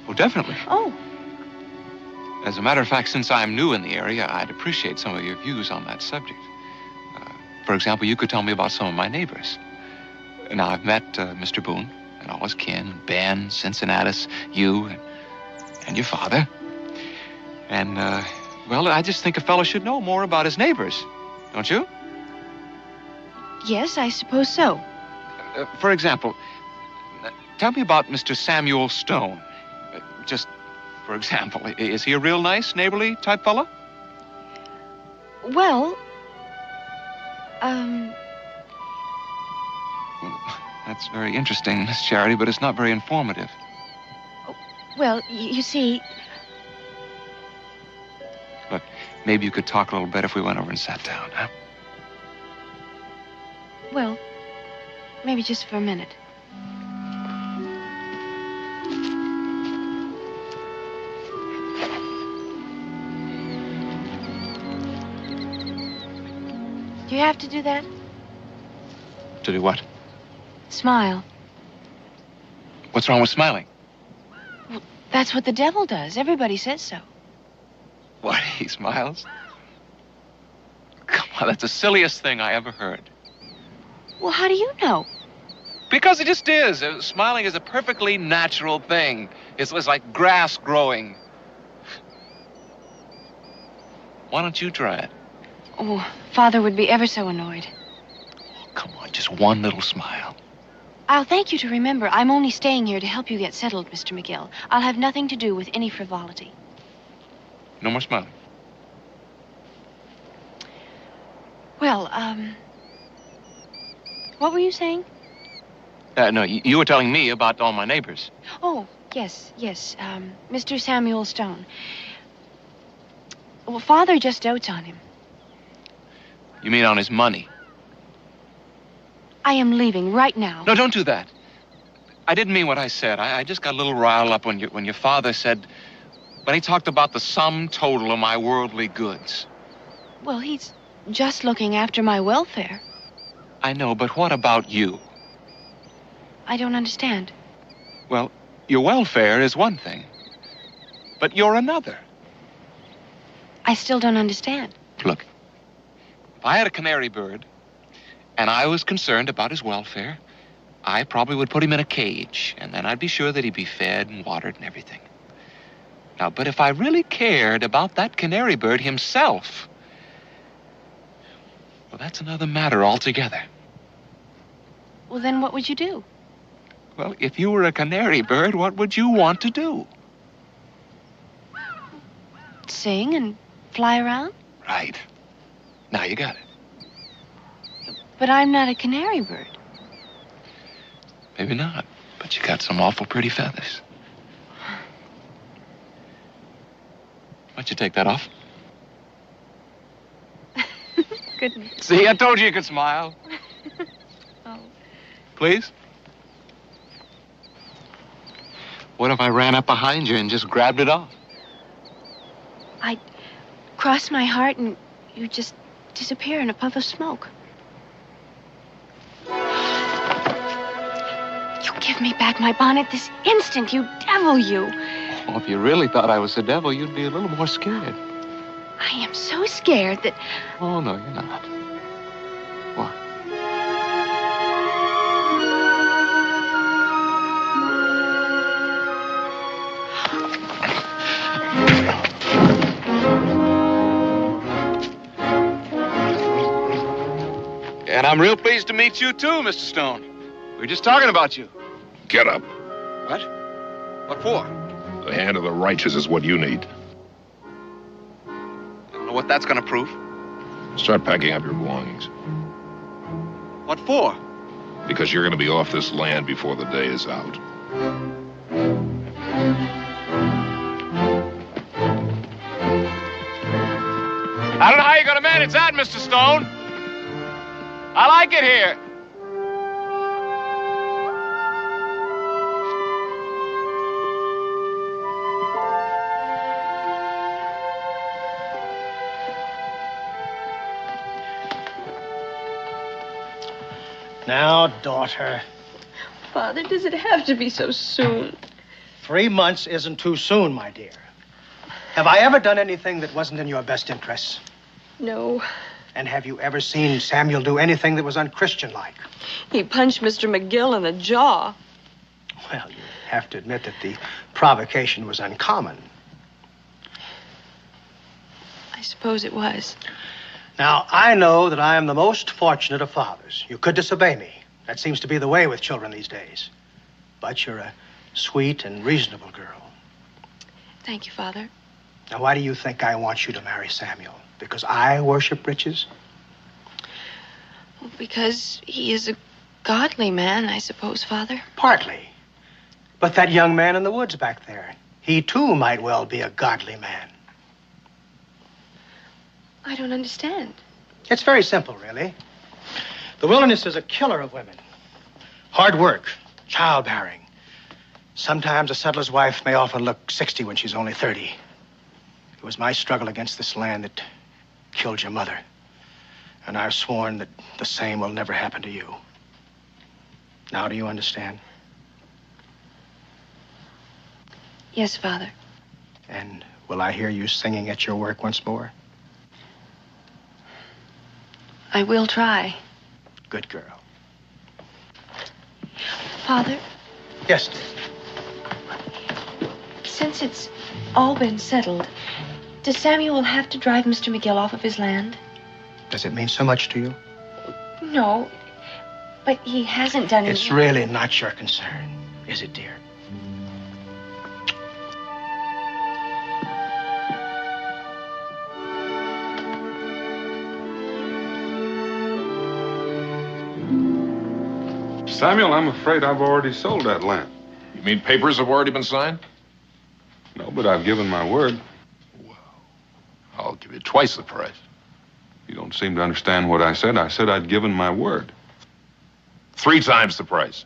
Well, definitely. Oh. As a matter of fact, since I'm new in the area, I'd appreciate some of your views on that subject. For example, you could tell me about some of my neighbors. Now, I've met Mr. Boone and all his kin, Ben, Cincinnatus, you, and your father. And, well, I just think a fellow should know more about his neighbors, don't you? Yes, I suppose so. For example, tell me about Mr. Samuel Stone. Just for example, is he a real nice, neighborly type fella? Well, That's very interesting, Miss Charity, but it's not very informative. Well, you see... Look, maybe you could talk a little bit if we went over and sat down, huh? Well, maybe just for a minute. Do you have to do that? To do what? Smile. What's wrong with smiling? Well, that's what the devil does. Everybody says so. What, he smiles? Come on, that's the silliest thing I ever heard. Well, how do you know? Because it just is. Smiling is a perfectly natural thing. It's like grass growing. Why don't you try it? Oh, Father would be ever so annoyed. Oh, come on, just one little smile. I'll thank you to remember I'm only staying here to help you get settled, Mr. McGill. I'll have nothing to do with any frivolity. No more smiling. Well, what were you saying? No, you were telling me about all my neighbors. Oh, yes, Mr. Samuel Stone. Well, Father just dotes on him. You mean on his money? I am leaving right now. No, don't do that. I didn't mean what I said. I just got a little riled up when your father said... When he talked about the sum total of my worldly goods. Well, he's just looking after my welfare. I know, but what about you? I don't understand. Well, your welfare is one thing, but you're another. I still don't understand. Look, if I had a canary bird and I was concerned about his welfare, I probably would put him in a cage, and then I'd be sure that he'd be fed and watered and everything. Now, but if I really cared about that canary bird himself, well, that's another matter altogether. Well, then what would you do? Well, if you were a canary bird, what would you want to do? Sing and fly around? Right. Now you got it. But I'm not a canary bird. Maybe not, but you got some awful pretty feathers. Why don't you take that off? Goodness. See, I told you you could smile. Oh. Please? What if I ran up behind you and just grabbed it off? I'd cross my heart and you'd just disappear in a puff of smoke. You give me back my bonnet this instant, you devil, you. Well, if you really thought I was the devil, you'd be a little more scared. I am so scared that... Oh, no, you're not. What? And I'm real pleased to meet you, too, Mr. Stone. We were just talking about you. Get up. What? What for? The hand of the righteous is what you need. I don't know what that's going to prove. Start packing up your belongings. What for? Because you're going to be off this land before the day is out. I don't know how you're gonna manage that, Mr. Stone. I like it here. Now, daughter, Father, does it have to be so soon? 3 months isn't too soon, my dear. Have I ever done anything that wasn't in your best interests? No. And have you ever seen Samuel do anything that was unchristian-like? He punched Mr. McGill in the jaw. Well, you have to admit that the provocation was uncommon. I suppose it was. Now, I know that I am the most fortunate of fathers. You could disobey me. That seems to be the way with children these days. But you're a sweet and reasonable girl. Thank you, Father. Now, why do you think I want you to marry Samuel? Because I worship riches? Well, because he is a godly man, I suppose, Father. Partly. But that young man in the woods back there, he too might well be a godly man. I don't understand. It's very simple, really. The wilderness is a killer of women. Hard work, childbearing. Sometimes a settler's wife may often look 60 when she's only 30. It was my struggle against this land that killed your mother. And I've sworn that the same will never happen to you. Now, do you understand? Yes, Father. And will I hear you singing at your work once more? I will try. Good girl. Father, Yes, dear. since it's all been settled, does Samuel have to drive Mr. McGill off of his land? Does it mean so much to you? No, but he hasn't done it. It's really not your concern, is it, dear? Samuel, I'm afraid I've already sold that land. You mean papers have already been signed? No, but I've given my word. I'll give you twice the price. You don't seem to understand what I said. I said I'd given my word. 3 times the price.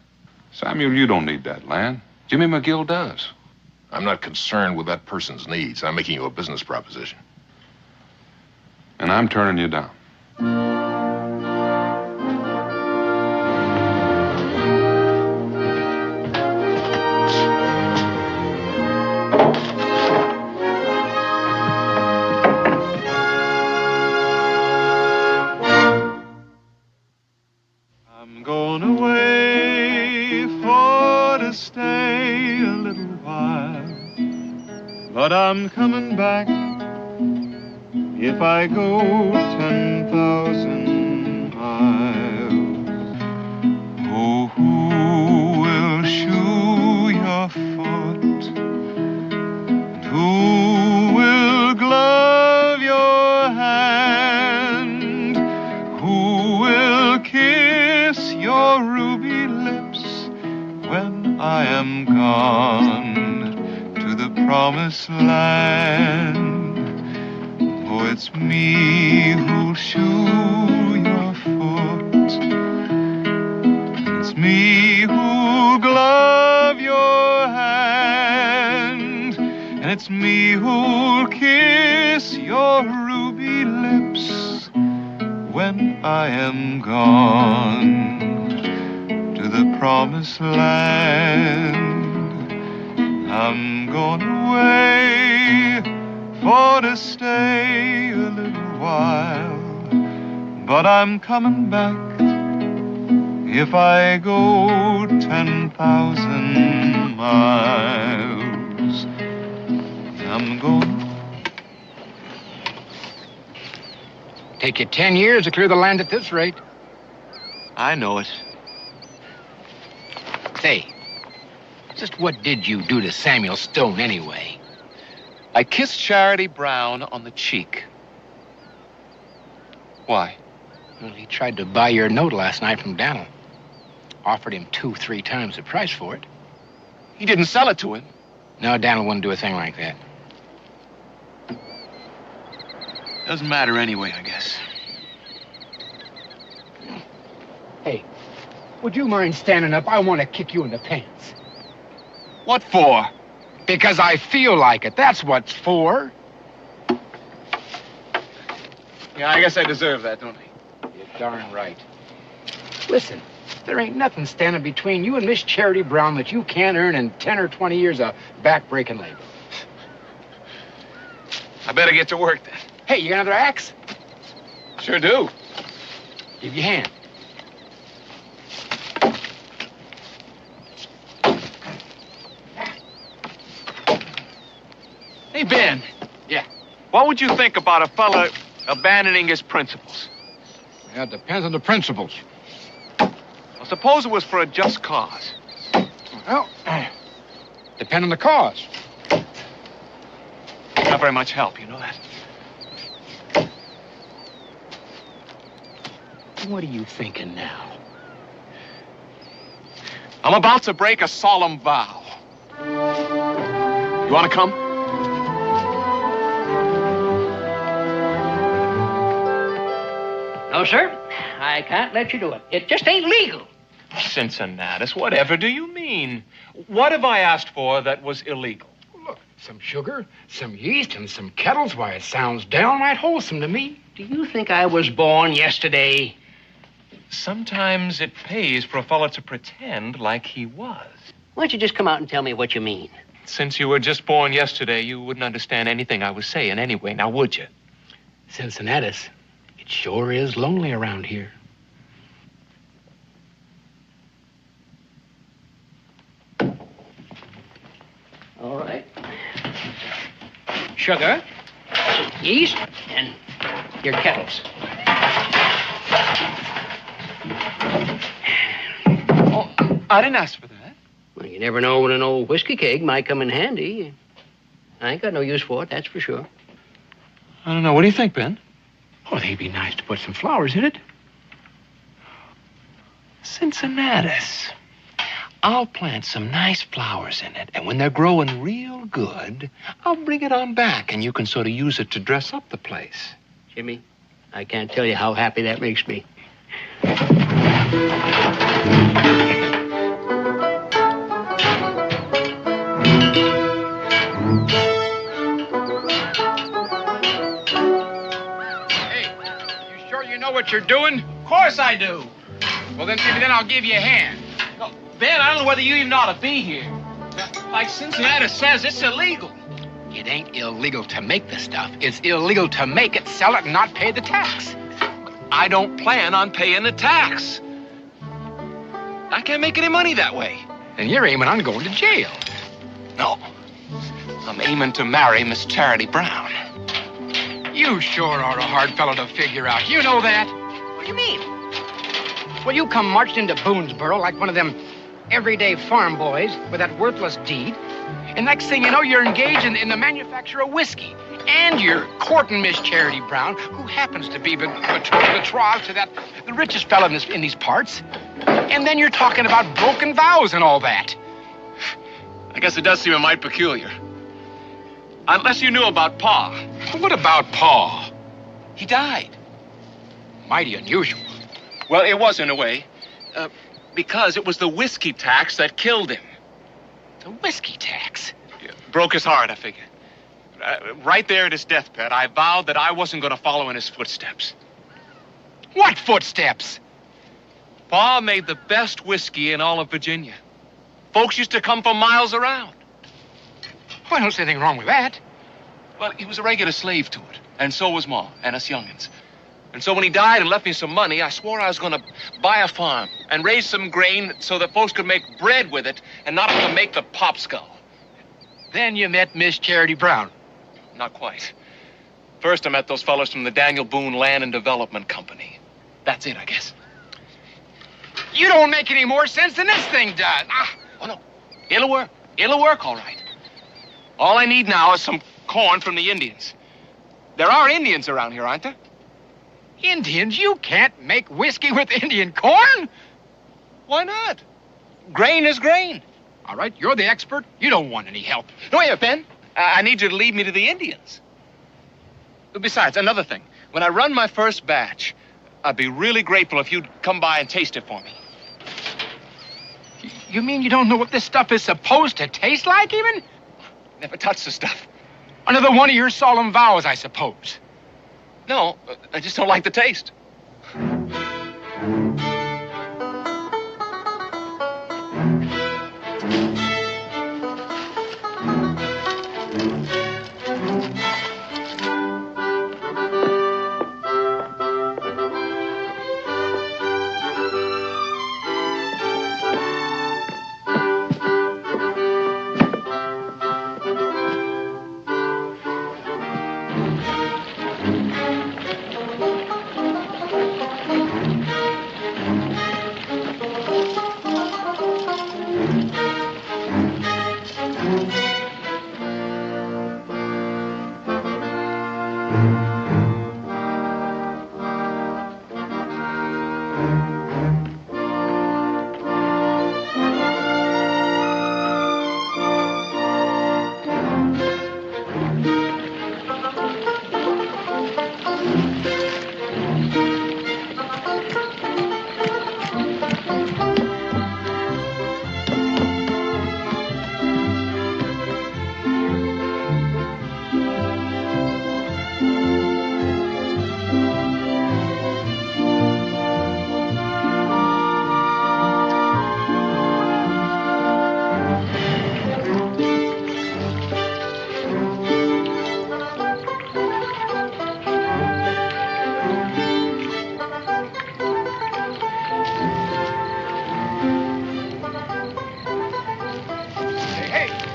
Samuel, you don't need that land. Jimmy McGill does. I'm not concerned with that person's needs. I'm making you a business proposition. And I'm turning you down. But I'm coming back if I go 10,000 miles. Oh, who will shoe your foot? Who will glove your hand? Who will kiss your ruby lips when I am gone to the promised land? Oh, it's me who'll shoe your foot. It's me who'll glove your hand. And it's me who'll kiss your ruby lips when I am gone to the promised land. I'm going away for to stay a little while, but I'm coming back if I go 10,000 miles. I'm going. Take you 10 years to clear the land at this rate. I know it. Say, just what did you do to Samuel Stone anyway? I kissed Charity Brown on the cheek. Why? Well, he tried to buy your note last night from Daniel. Offered him 2-3 times the price for it. He didn't sell it to him. No, Daniel wouldn't do a thing like that. Doesn't matter anyway, I guess. Hey, would you mind standing up? I want to kick you in the pants. What for? Because I feel like it. That's what's for. Yeah, I guess I deserve that, don't I? You're darn right. Listen, there ain't nothing standing between you and Miss Charity Brown that you can't earn in 10 or 20 years of back-breaking labor. I better get to work then. Hey, you got another axe? Sure do. Give you a hand. Hey, Ben. Yeah? What would you think about a fella abandoning his principles? Yeah, it depends on the principles. Well, suppose it was for a just cause. Well, depend on the cause. Not very much help, you know that? What are you thinking now? I'm about to break a solemn vow. You want to come? No, sir. I can't let you do it. It just ain't legal. Cincinnatus, whatever do you mean? What have I asked for that was illegal? Look, some sugar, some yeast, and some kettles. Why, it sounds downright wholesome to me. Do you think I was born yesterday? Sometimes it pays for a fellow to pretend like he was. Why don't you just come out and tell me what you mean? Since you were just born yesterday, you wouldn't understand anything I was saying anyway, now would you? Cincinnatus, it sure is lonely around here. All right. Sugar, yeast, and your kettles. Oh, I didn't ask for that. Well, you never know when an old whiskey keg might come in handy. I ain't got no use for it, that's for sure. I don't know. What do you think, Ben? Oh, they'd be nice to put some flowers in it. Cincinnatus. I'll plant some nice flowers in it, and when they're growing real good, I'll bring it on back, and you can sort of use it to dress up the place. Jimmy, I can't tell you how happy that makes me. Hey, you sure you know what you're doing? Of course I do. Well, then maybe I'll give you a hand. No, Ben, I don't know whether you even ought to be here. Like Cincinnatus says, it's illegal. It ain't illegal to make the stuff. It's illegal to make it, sell it, and not pay the tax. I don't plan on paying the tax. I can't make any money that way. And you're aiming on going to jail. No. I'm aiming to marry Miss Charity Brown. You sure are a hard fellow to figure out. You know that? What do you mean? Well, you come marched into Boonesboro like one of them everyday farm boys with that worthless deed. And next thing you know, you're engaged in the manufacture of whiskey. And you're courting Miss Charity Brown, who happens to be betrothed to the richest fellow in these parts. And then you're talking about broken vows and all that. I guess it does seem a mite peculiar. Unless you knew about Pa. What about Pa? He died. Mighty unusual. Well, it was in a way. Because it was the whiskey tax that killed him. The whiskey tax? Yeah, broke his heart, I figure. Right there at his deathbed, I vowed that I wasn't going to follow in his footsteps. What footsteps? Pa made the best whiskey in all of Virginia. Folks used to come from miles around. Well, I don't see anything wrong with that. Well, he was a regular slave to it, and so was Ma and us young'uns. And so when he died and left me some money, I swore I was going to buy a farm and raise some grain so that folks could make bread with it and not have to make the popskull. Then you met Miss Charity Brown. Not quite. First, I met those fellows from the Daniel Boone Land and Development Company. That's it, I guess. You don't make any more sense than this thing does. Oh, no. It'll work. It'll work, all right. All I need now is some corn from the Indians. There are Indians around here, aren't there? Indians? You can't make whiskey with Indian corn? Why not? Grain is grain. All right, you're the expert. You don't want any help. No, wait, Ben. I need you to lead me to the Indians. Besides, another thing. When I run my first batch, I'd be really grateful if you'd come by and taste it for me. You mean you don't know what this stuff is supposed to taste like, even? Never touched the stuff. Another one of your solemn vows, I suppose. No, I just don't like the taste.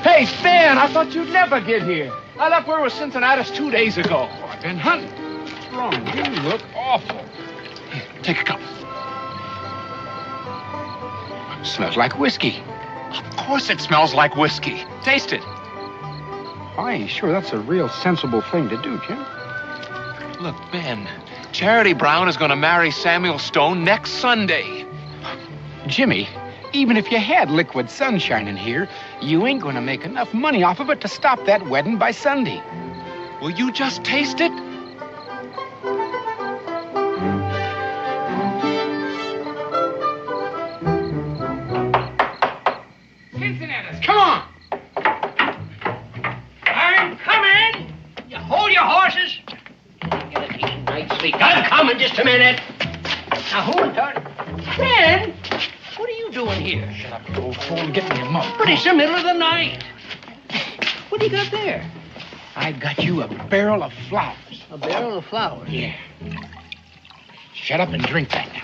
Hey, Stan, I thought you'd never get here. I left word with Cincinnatus 2 days ago. Oh, I've been hunting. What's wrong? You look awful. Here, take a cup. Smells like whiskey. Of course it smells like whiskey. Taste it. I ain't sure that's a real sensible thing to do, Jim. Look, Ben, Charity Brown is going to marry Samuel Stone next Sunday. Jimmy, even if you had liquid sunshine in here, you ain't gonna make enough money off of it to stop that wedding by Sunday. Will you just taste it? Cincinnatus, come on! I'm coming! You hold your horses. Get a decent night's sleep. I'm coming just a minute. Now, hold it, Tart. Ben, what are you doing here? Shut up, you old fool, and get me a mug. But it's the middle of the night. What do you got there? I got you a barrel of flowers. A barrel of flowers? Yeah. Shut up and drink that now.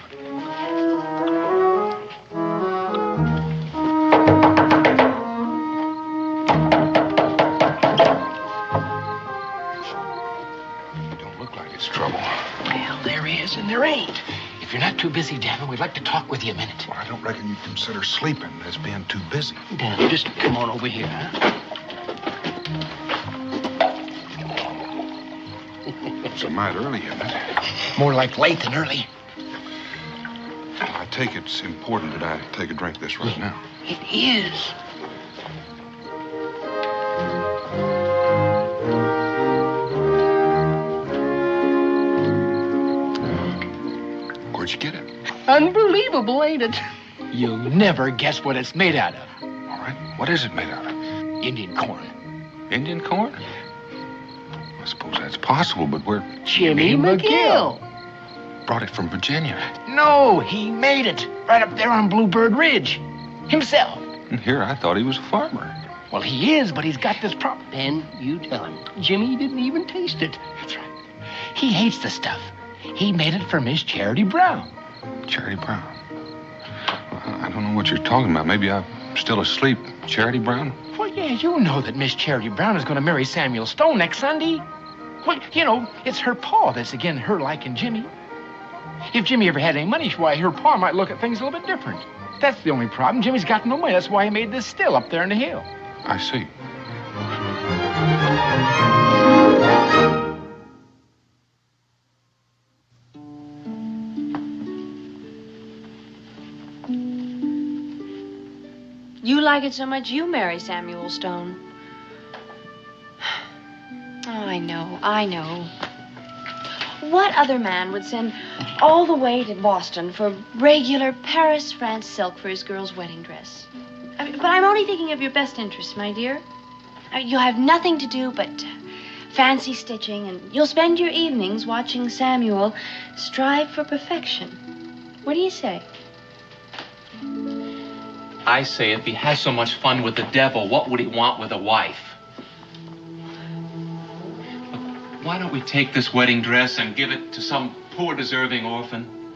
Don't look like it's trouble. Well, there is and there ain't. If you're not too busy, Daniel, we'd like to talk with you a minute. Well, I don't reckon you consider sleeping as being too busy. Daniel, just come on over here, huh? It's a mite early, isn't it? More like late than early. I take it's important that I take a drink of this right now. It is. Where'd you get it? Unbelievable, ain't it? You'll never guess what it's made out of. All right. What is it made out of? Indian corn. Indian corn? I suppose that's possible, but where? Jimmy McGill. Brought it from Virginia. No, he made it. Right up there on Bluebird Ridge. Himself. And here I thought he was a farmer. Well, he is, but he's got this problem. Then you tell him. Jimmy didn't even taste it. That's right. He hates the stuff. He made it for Miss Charity Brown. Charity Brown? Well, I don't know what you're talking about. Maybe I'm still asleep. Charity Brown? Well, yeah, you know that Miss Charity Brown is going to marry Samuel Stone next Sunday. Well, you know, it's her pa that's again her liking Jimmy. If Jimmy ever had any money, why, her pa might look at things a little bit different. That's the only problem. Jimmy's got no money. That's why he made this still up there in the hill. I see. You like it so much you marry Samuel Stone. Oh, I know. What other man would send all the way to Boston for regular Paris, France silk for his girl's wedding dress? But I'm only thinking of your best interests, my dear. You'll have nothing to do but fancy stitching, and you'll spend your evenings watching Samuel strive for perfection. What do you say? I say if he has so much fun with the devil, what would he want with a wife? Look, why don't we take this wedding dress and give it to some poor, deserving orphan?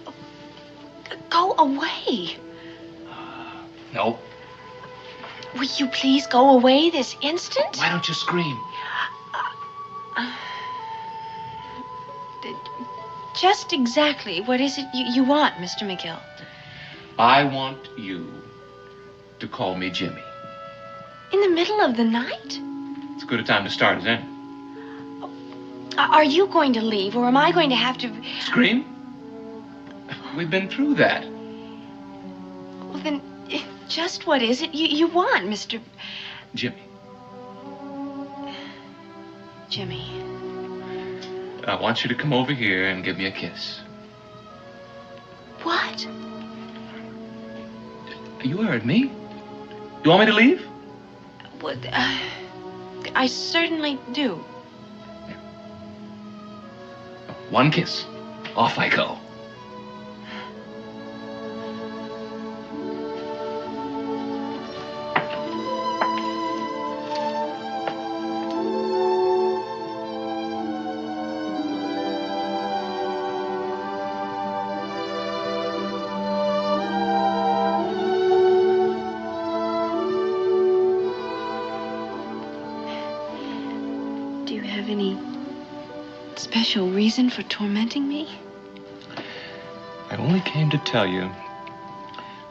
Go away. No. Will you please go away this instant? Why don't you scream? Just exactly what is it you want, Mr. McGill? I want you to call me Jimmy. In the middle of the night? It's as good a time to start as any. Are you going to leave, or am I going to have to... Scream? We've been through that. Well, then, just what is it you want, Mr... Jimmy. Jimmy. I want you to come over here and give me a kiss. What? You heard me. You want me to leave? Well, I certainly do. One kiss. Off I go. Special reason for tormenting me? I only came to tell you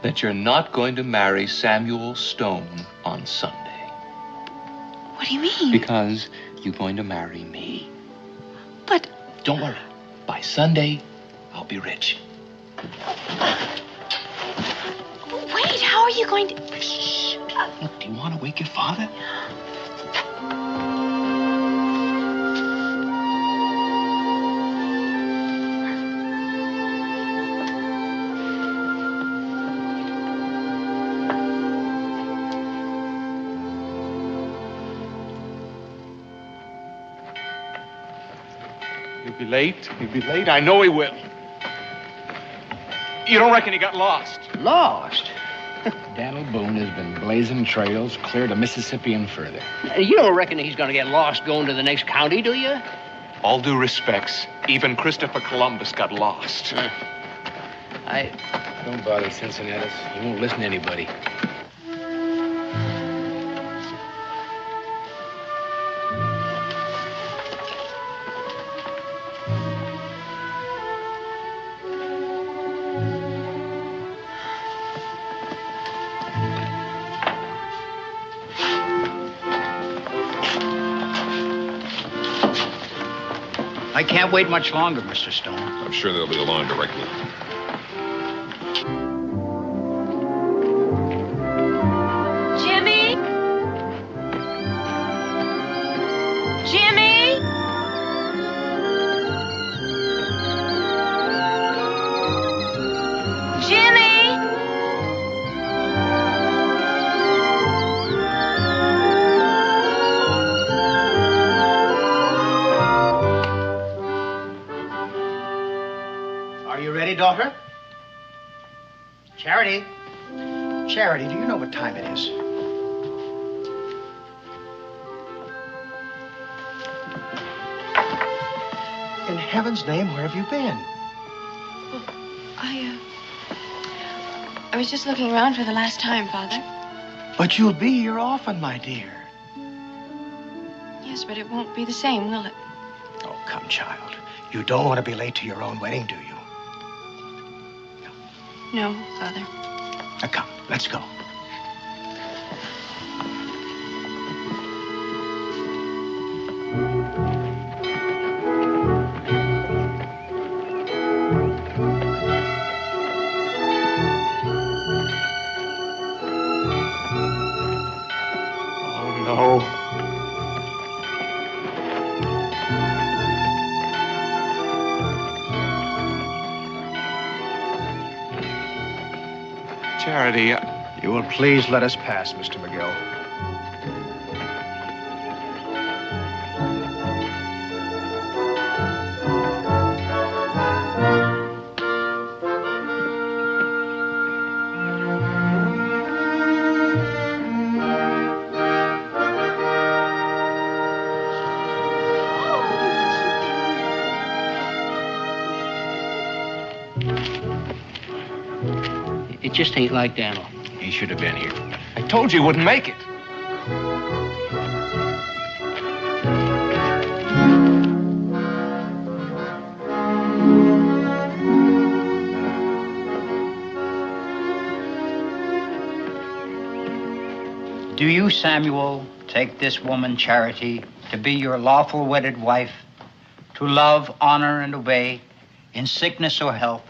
that you're not going to marry Samuel Stone on Sunday. What do you mean? Because you're going to marry me. But... Don't worry. By Sunday, I'll be rich. Wait, how are you going to... Shh. Look, do you want to wake your father? He'll be late. He'll be late. I know he will. You don't reckon he got lost? Lost? Daniel Boone has been blazing trails clear to Mississippi and further. You don't reckon he's going to get lost going to the next county, do you? All due respects, even Christopher Columbus got lost. Don't bother, Cincinnatus. He won't listen to anybody. I can't wait much longer, Mr. Stone. I'm sure they'll be along directly. Jimmy? Jimmy? Jimmy? Daughter? Charity? Charity, do you know what time it is? In heaven's name, where have you been? Well, I was just looking around for the last time, Father. But you'll be here often, my dear. Yes, but it won't be the same, will it? Oh, come, child. You don't want to be late to your own wedding, do you? No, Father. Now, come, let's go. Oh, no. Charity, You will please let us pass, Mr. McGill. It just ain't like Daniel. He should have been here. I told you he wouldn't make it. Do you, Samuel, take this woman, Charity, to be your lawful wedded wife, to love, honor, and obey, in sickness or health,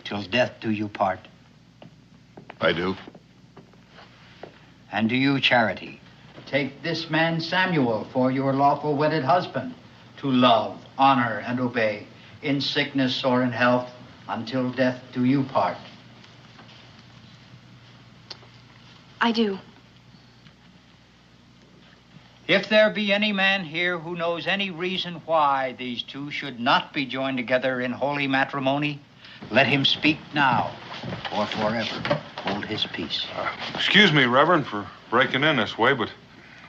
till death do you part? I do. And do you, Charity, take this man, Samuel, for your lawful wedded husband, to love, honor, and obey, in sickness or in health, until death do you part? I do. If there be any man here who knows any reason why these two should not be joined together in holy matrimony, let him speak now, or forever hold his peace. Excuse me, Reverend, for breaking in this way, but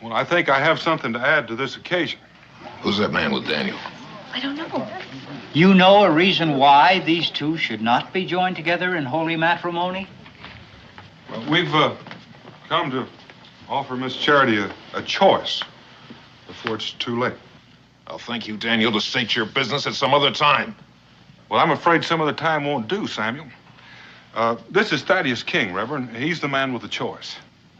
well, I think I have something to add to this occasion. Who's that man with Daniel? I don't know. You know a reason why these two should not be joined together in holy matrimony? Well, we've come to offer Miss Charity a choice before it's too late. I'll thank you, Daniel, to state your business at some other time. Well, I'm afraid some of the time won't do, Samuel. This is Thaddeus King, Reverend. He's the man with the choice.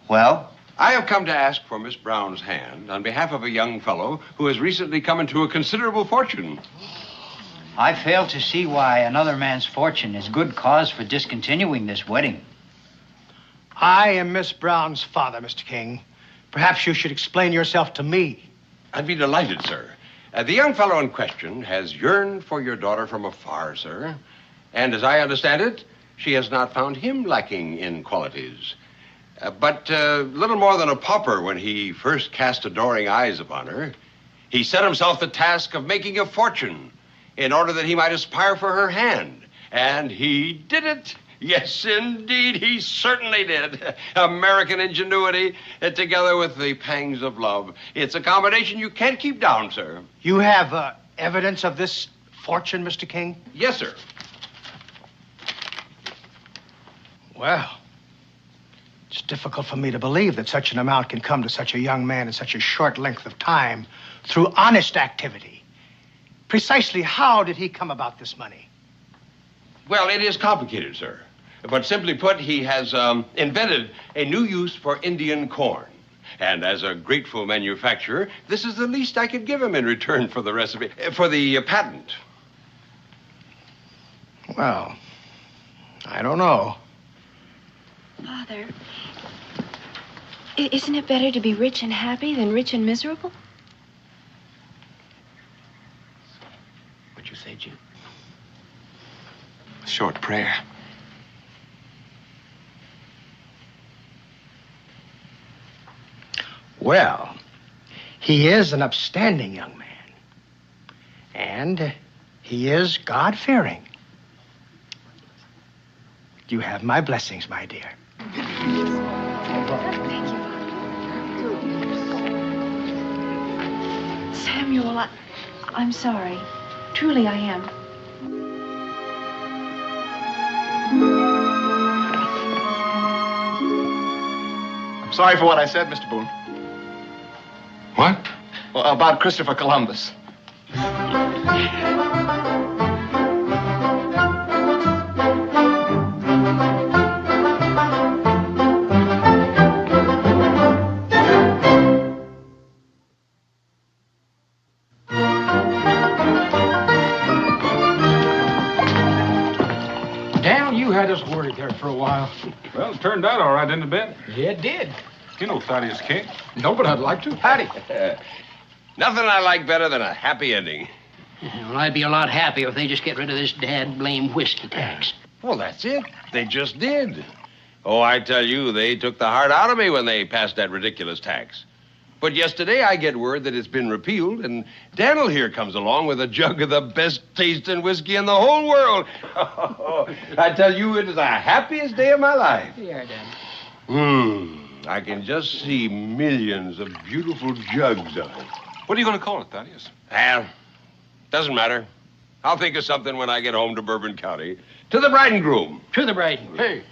Well? I have come to ask for Miss Brown's hand on behalf of a young fellow who has recently come into a considerable fortune. I fail to see why another man's fortune is good cause for discontinuing this wedding. I am Miss Brown's father, Mr. King. Perhaps you should explain yourself to me. I'd be delighted, sir. The young fellow in question has yearned for your daughter from afar, sir. And as I understand it, she has not found him lacking in qualities. But little more than a pauper when he first cast adoring eyes upon her, he set himself the task of making a fortune in order that he might aspire for her hand. And he did it. Yes, indeed, he certainly did. American ingenuity, together with the pangs of love. It's a combination you can't keep down, sir. You have evidence of this fortune, Mr. King? Yes, sir. Well, it's difficult for me to believe that such an amount can come to such a young man in such a short length of time through honest activity. Precisely how did he come about this money? Well, it is complicated, sir. But simply put, he has invented a new use for Indian corn. And as a grateful manufacturer, this is the least I could give him in return for the recipe, for the patent. Well, I don't know. Father, isn't it better to be rich and happy than rich and miserable? What'd you say, Jim? Short prayer. Well, he is an upstanding young man. And he is God-fearing. You have my blessings, my dear. Samuel, I'm sorry. Truly, I am. I'm sorry for what I said, Mr. Boone. What? Well, about Christopher Columbus. Daniel, you had us worried there for a while. Well, it turned out all right, didn't it, Ben? Yeah, it did. You know Thaddeus King. No, but I'd like to. Howdy. Nothing I like better than a happy ending. Well, I'd be a lot happier if they just get rid of this dad blame whiskey tax. Well, that's it. They just did. Oh, I tell you, they took the heart out of me when they passed that ridiculous tax. But yesterday I get word that it's been repealed, and Daniel here comes along with a jug of the best tasting whiskey in the whole world. I tell you, it is the happiest day of my life. Yeah, Daniel. I can just see millions of beautiful jugs of it. What are you going to call it, Thaddeus? Well, doesn't matter. I'll think of something when I get home to Bourbon County. To the bride and groom. To the bride and groom. Hey.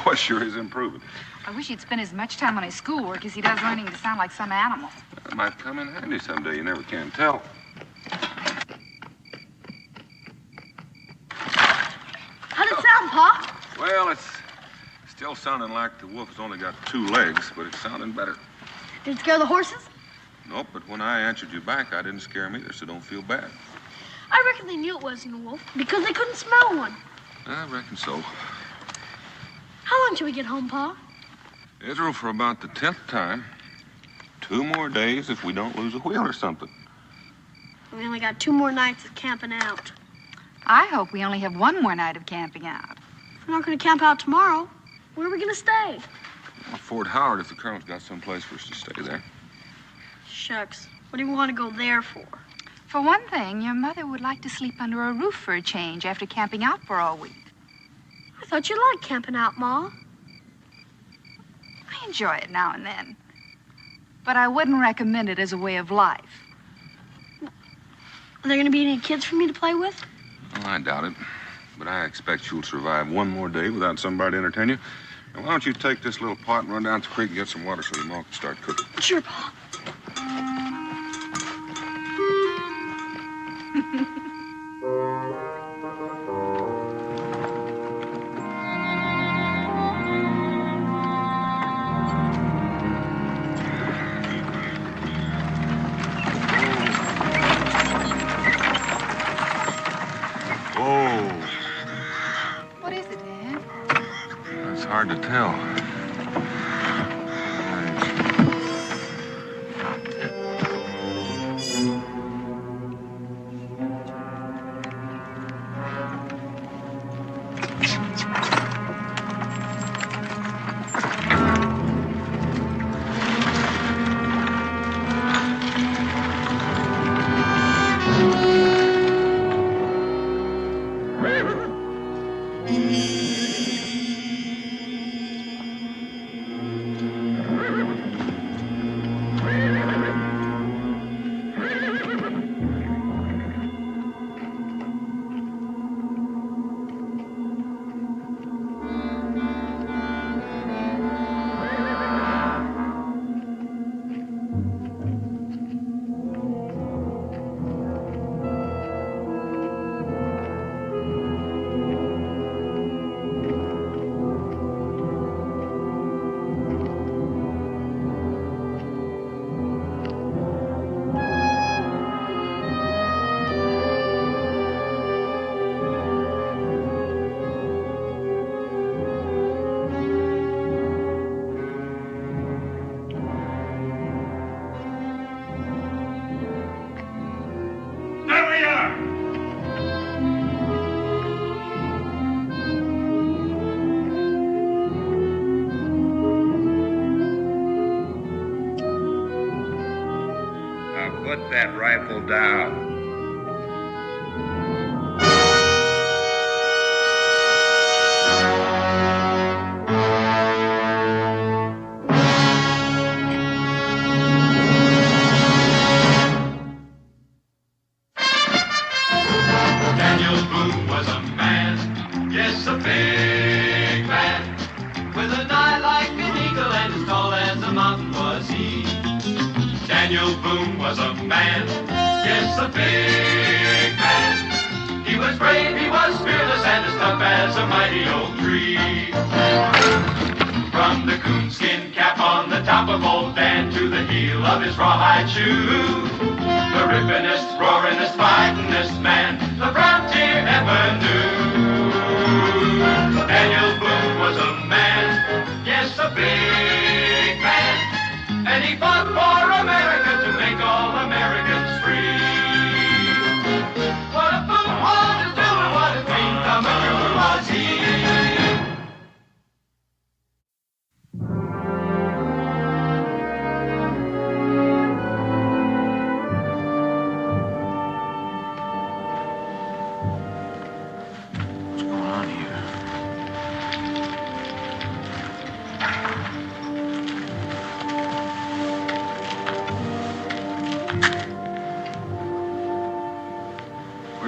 Boy, sure is improving. I wish he'd spend as much time on his schoolwork as he does learning to sound like some animal. That might come in handy someday. You never can tell. How'd it sound, Pa? Well, it's still sounding like the wolf has only got 2 legs, but it's sounding better. Did it scare the horses? Nope, but when I answered you back, I didn't scare them either, so don't feel bad. I reckon they knew it wasn't a wolf because they couldn't smell one. I reckon so. How long till we get home, Pa? Israel, for about the 10th time. 2 more days if we don't lose a wheel or something. We only got 2 more nights of camping out. I hope we only have 1 more night of camping out. If we're not going to camp out tomorrow, where are we going to stay? Well, Fort Howard, if the colonel's got some place for us to stay there. Shucks. What do we want to go there for? For one thing, your mother would like to sleep under a roof for a change after camping out for all week. I thought you liked camping out, Ma. I enjoy it now and then. But I wouldn't recommend it as a way of life. Are there going to be any kids for me to play with? Well, I doubt it. But I expect you'll survive 1 more day without somebody to entertain you. And why don't you take this little pot and run down to the creek and get some water so your mom can start cooking? Sure, Pa. What is it, Dad? It's hard to tell. Put that rifle down. Daniel Boone was a man, yes, a big man, with an eye like an eagle and as tall as a mountain was he. Daniel Boone was a man, yes, a big man. He was brave, he was fearless, and as tough as a mighty oak tree. From the coonskin cap on the top of old Dan to the heel of his rawhide shoe, the rippinest, roaringest, fightingest man the frontier ever knew. Daniel Boone was a man, yes, a big man, and he fought for America to make all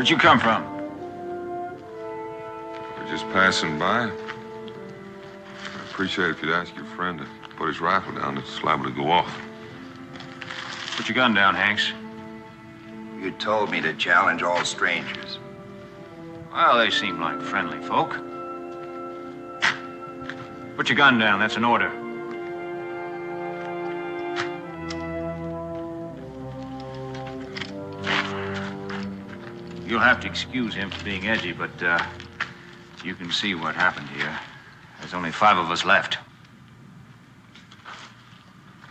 Where'd you come from? We're just passing by. I'd appreciate it if you'd ask your friend to put his rifle down. It's liable to go off. Put your gun down, Hanks. You told me to challenge all strangers. Well, they seem like friendly folk. Put your gun down. That's an order. You'll have to excuse him for being edgy, but you can see what happened here. There's only 5 of us left.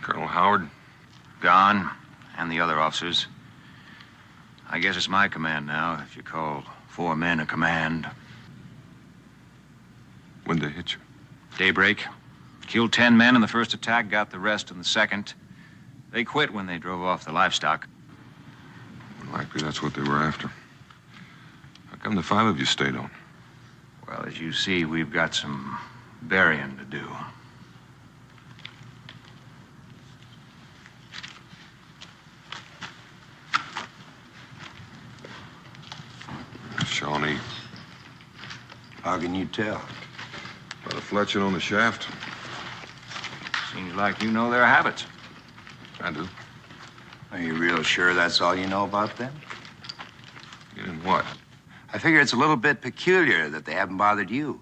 Colonel Howard? Gone, and the other officers. I guess it's my command now, if you call 4 men a command. When'd they hit you? Daybreak. Killed 10 men in the first attack, got the rest in the second. They quit when they drove off the livestock. Likely that's what they were after. How come the 5 of you stayed on? Well, as you see, we've got some burying to do. Shawnee. How can you tell? By the fletching on the shaft. Seems like you know their habits. I do. Are you real sure that's all you know about them? In what? I figure it's a little bit peculiar that they haven't bothered you.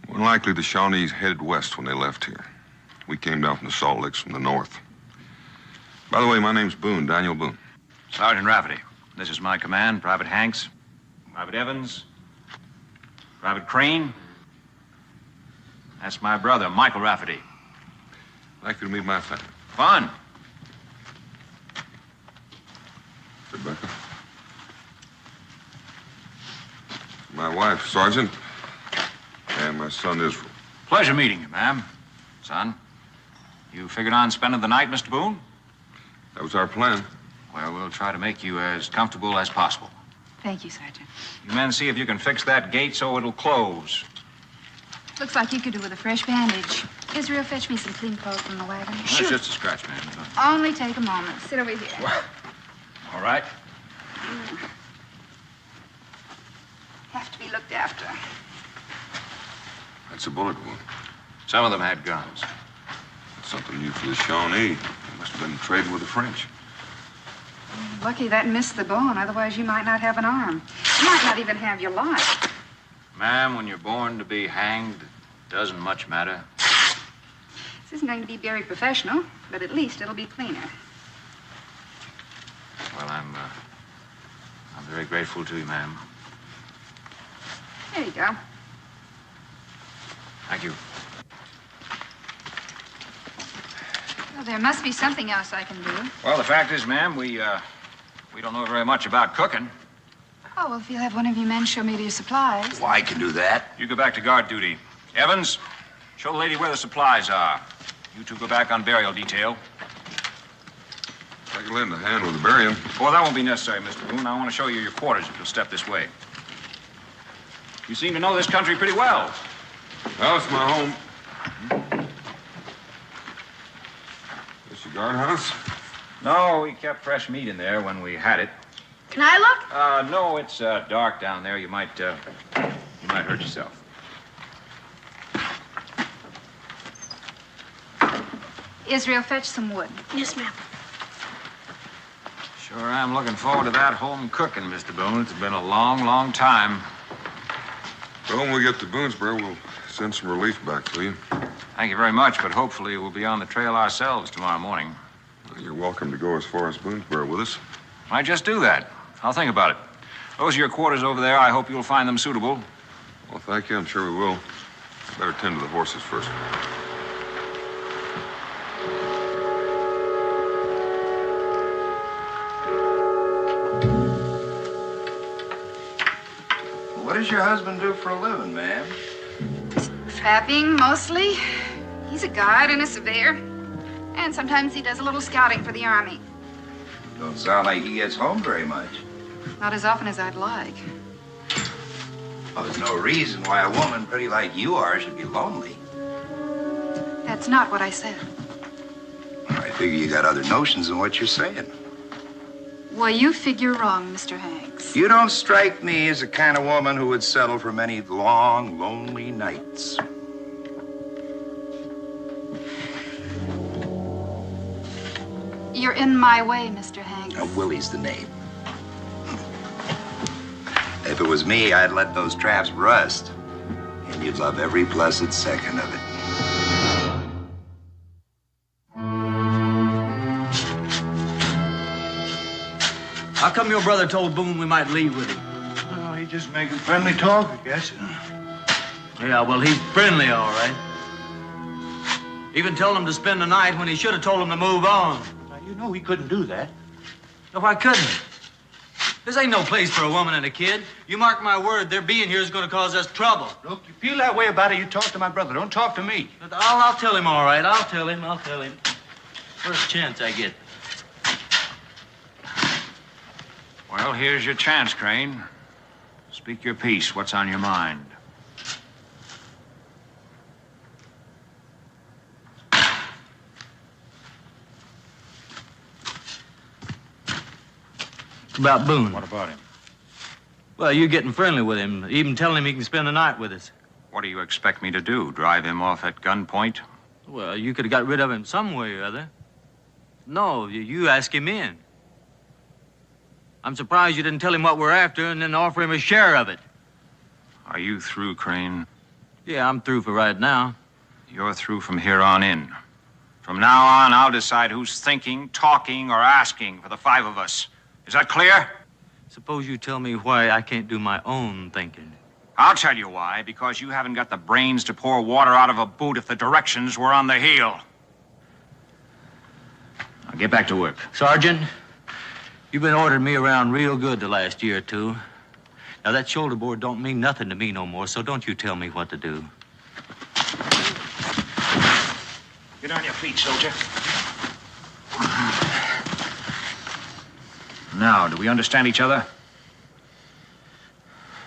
More than likely, the Shawnees headed west when they left here. We came down from the Salt Licks from the north. By the way, my name's Boone, Daniel Boone. Sergeant Rafferty. This is my command, Private Hanks, Private Evans, Private Crane. That's my brother, Michael Rafferty. I'd like you to meet my family. Fun. Rebecca. My wife, Sergeant, and my son, Israel. Pleasure meeting you, ma'am. Son, you figured on spending the night, Mr. Boone? That was our plan. Well, we'll try to make you as comfortable as possible. Thank you, Sergeant. You men see if you can fix that gate so it'll close. Looks like you could do with a fresh bandage. Israel, fetch me some clean clothes from the wagon. That's just a scratch, ma'am. Only take a moment. Sit over here. All right. Have to be looked after. That's a bullet wound. Some of them had guns. That's something new for the Shawnee. They must have been trading with the French. Lucky that missed the bone. Otherwise, you might not have an arm. You might not even have your life. Ma'am, when you're born to be hanged, it doesn't much matter. This isn't going to be very professional, but at least it'll be cleaner. Well, I'm very grateful to you, ma'am. There you go. Thank you. Well, there must be something else I can do. Well, the fact is, ma'am, we don't know very much about cooking. Oh, well, if you'll have one of your men show me to your supplies. Well, I can do that. You go back to guard duty. Evans, show the lady where the supplies are. You two go back on burial detail. I can lend a hand with the burying. Well, that won't be necessary, Mr. Boone. I want to show you your quarters if you'll step this way. You seem to know this country pretty well. Well, it's my home. This your guardhouse? No, we kept fresh meat in there when we had it. Can I look? No, it's dark down there. You might hurt yourself. Israel, fetch some wood. Yes, ma'am. Sure am looking forward to that home cooking, Mr. Boone. It's been a long, long time. Well, when we get to Boonesboro, we'll send some relief back to you. Thank you very much, but hopefully we'll be on the trail ourselves tomorrow morning. Well, you're welcome to go as far as Boonesboro with us. Might just do that. I'll think about it. Those are your quarters over there. I hope you'll find them suitable. Well, thank you. I'm sure we will. Better tend to the horses first. What does your husband do for a living, ma'am? Trapping, mostly. He's a guide and a surveyor. And sometimes he does a little scouting for the Army. Don't sound like he gets home very much. Not as often as I'd like. Well, there's no reason why a woman pretty like you are should be lonely. That's not what I said. I figure you got other notions than what you're saying. Well, you figure wrong, Mr. Hanks. You don't strike me as the kind of woman who would settle for many long, lonely nights. You're in my way, Mr. Hanks. Now, Willie's the name. If it was me, I'd let those traps rust. And you'd love every blessed second of it. How come your brother told Boone we might leave with him? Oh, he's just making friendly talk, I guess. Yeah, well, he's friendly, all right. Even told him to spend the night when he should have told him to move on. Now, you know he couldn't do that. No, why couldn't he? This ain't no place for a woman and a kid. You mark my word, their being here is going to cause us trouble. Look, you feel that way about it, you talk to my brother. Don't talk to me. But I'll tell him, all right. I'll tell him. First chance I get. Well, here's your chance, Crane. Speak your piece. What's on your mind? It's about Boone. What about him? Well, you're getting friendly with him, even telling him he can spend the night with us. What do you expect me to do? Drive him off at gunpoint? Well, you could have got rid of him some way or other. No, you ask him in. I'm surprised you didn't tell him what we're after and then offer him a share of it. Are you through, Crane? Yeah, I'm through for right now. You're through from here on in. From now on, I'll decide who's thinking, talking, or asking for the five of us. Is that clear? Suppose you tell me why I can't do my own thinking. I'll tell you why. Because you haven't got the brains to pour water out of a boot if the directions were on the heel. Now get back to work. Sergeant, you've been ordering me around real good the last year or two. Now, that shoulder board don't mean nothing to me no more, so don't you tell me what to do. Get on your feet, soldier. Now, do we understand each other?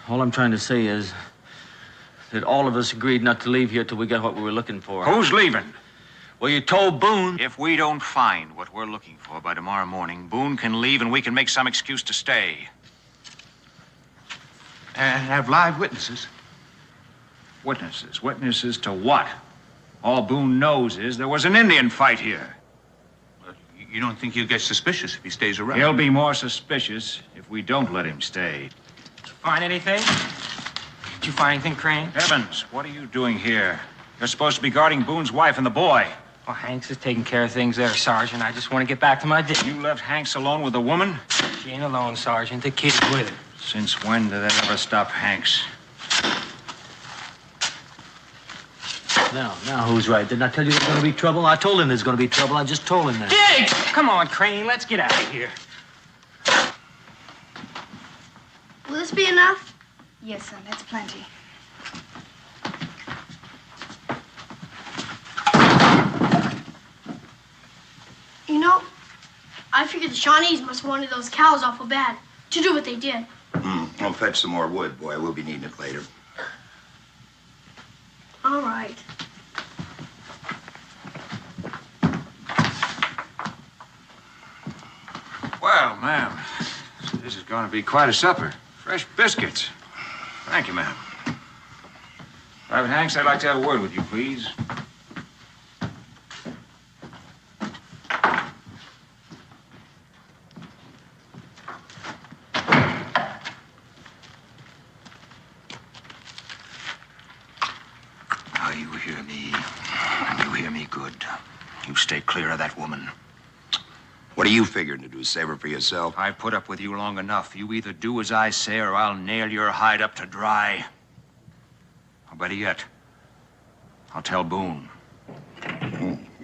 All I'm trying to say is that all of us agreed not to leave here till we got what we were looking for. Who's leaving? Well, you told Boone. If we don't find what we're looking for by tomorrow morning, Boone can leave and we can make some excuse to stay. And have live witnesses. Witnesses? Witnesses to what? All Boone knows is there was an Indian fight here. You don't think he'll get suspicious if he stays around? He'll be more suspicious if we don't let him stay. Did you find anything? Did you find anything, Crane? Evans, what are you doing here? You're supposed to be guarding Boone's wife and the boy. Well, Hanks is taking care of things there, Sergeant. I just want to get back to my duty. You left Hanks alone with the woman? She ain't alone, Sergeant. The kid's with her. Since when did that ever stop Hanks? Now, who's right? Didn't I tell you there's going to be trouble? I told him there's going to be trouble. I just told him that. Dig! Come on, Crane. Let's get out of here. Will this be enough? Yes, son, that's plenty. You know, I figured the Shawnees must have wanted those cows awful bad to do what they did. I'll fetch some more wood, boy. We'll be needing it later. All right. Well, ma'am, this is going to be quite a supper. Fresh biscuits. Thank you, ma'am. Private Hanks, I'd like to have a word with you, please. Now, you hear me. You hear me good. You stay clear of that woman. What are you figuring to do? Save her for yourself? I put up with you long enough. You either do as I say or I'll nail your hide up to dry. Or better yet, I'll tell Boone.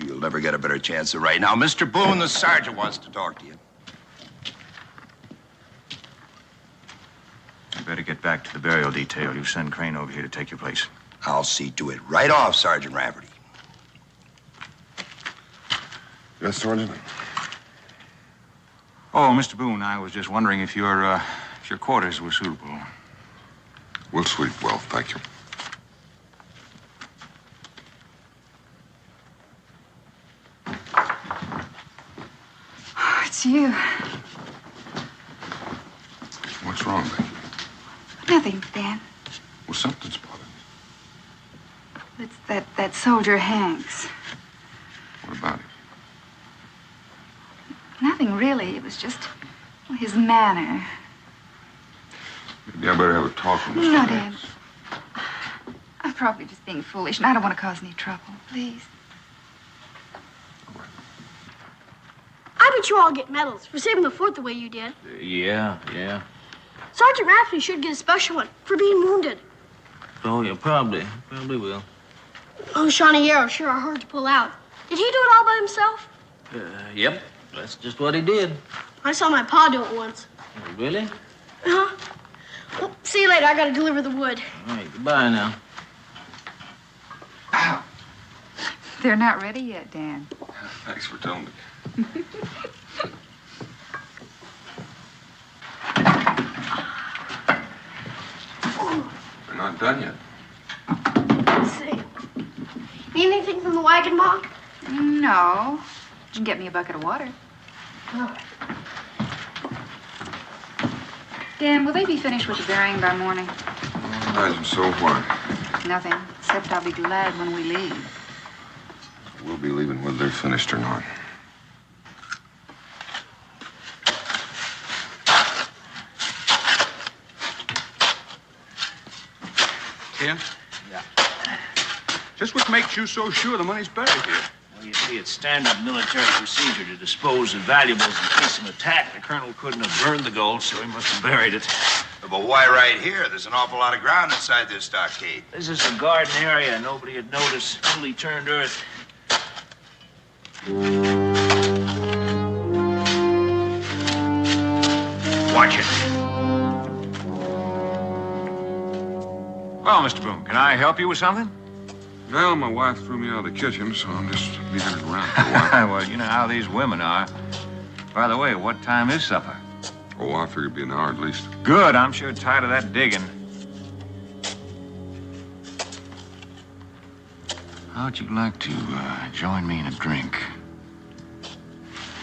You'll never get a better chance of right now. Mr. Boone, the sergeant wants to talk to you. You better get back to the burial detail. You send Crane over here to take your place. I'll see to it right off, Sergeant Rafferty. Yes, Sergeant? Oh, Mr. Boone, I was just wondering if your quarters were suitable. We'll sleep well, thank you. Oh, it's you. wrong, baby? Nothing, Dan. Well, something's bothering you. It's that soldier Hanks. What about him? Nothing really. It was just his manner. Maybe I better have a talk with Mr. No, Hanks. Dan. I'm probably just being foolish, and I don't want to cause any trouble. Please. I bet you all get medals for saving the fort the way you did. Yeah. Sergeant Rafferty should get a special one for being wounded. Oh, yeah, probably will. Oh, Shawnee Yarrow sure are hard to pull out. Did he do it all by himself? Yep, that's just what he did. I saw my pa do it once. Really? Uh-huh. Well, see you later. I gotta deliver the wood. All right, goodbye now. They're not ready yet, Dan. Thanks for telling me. We're not done yet. Let's see. Need anything from the wagon, Ma? No. You can get me a bucket of water. Oh. Dan, will they be finished with the burying by morning? Imagine so. Why? Nothing, except I'll be glad when we leave. We'll be leaving whether they're finished or not. Ken? Yeah. Just what makes you so sure the money's buried here? Well, you see, it's standard military procedure to dispose of valuables in case of an attack. The colonel couldn't have burned the gold, so he must have buried it. But why right here? There's an awful lot of ground inside this stockade. This is a garden area. Nobody had noticed. Newly turned earth. Watch it. Well, Mr. Boone, can I help you with something? Well, my wife threw me out of the kitchen, so I'm just leaving it around for a while. Well, you know how these women are. By the way, what time is supper? Oh, I figured it'd be an hour at least. Good. I'm sure tired of that digging. How'd you like to join me in a drink?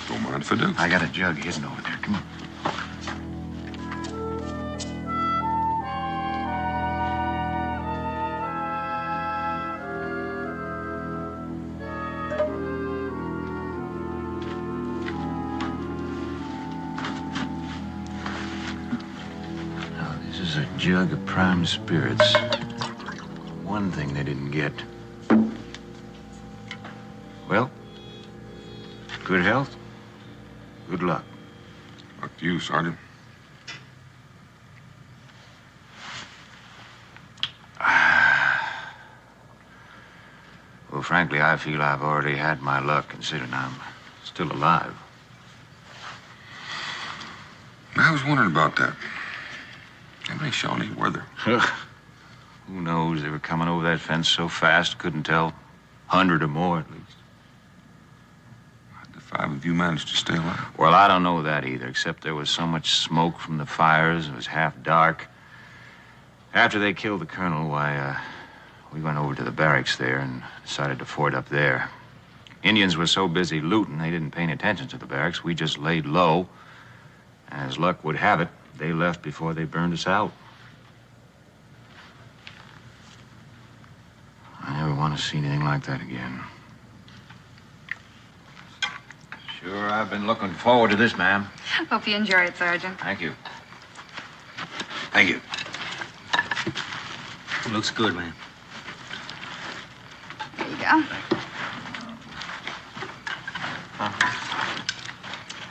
Don't mind if I do. I got a jug hidden over there. Come on. Jug of prime spirits. One thing they didn't get. Well, good health, good luck. Luck to you, Sergeant. Well, frankly, I feel I've already had my luck, considering I'm still alive. I was wondering about that. How many Shawnee were there? Who knows? They were coming over that fence so fast, couldn't tell. 100 or more, at least. How'd the 5 of you manage to stay alive? Well, I don't know that either, except there was so much smoke from the fires. It was half dark. After they killed the colonel, we went over to the barracks there and decided to fort up there. Indians were so busy looting, they didn't pay any attention to the barracks. We just laid low. And as luck would have it, they left before they burned us out. I never want to see anything like that again. Sure, I've been looking forward to this, ma'am. Hope you enjoy it, Sergeant. Thank you. Thank you. Looks good, man. There you go.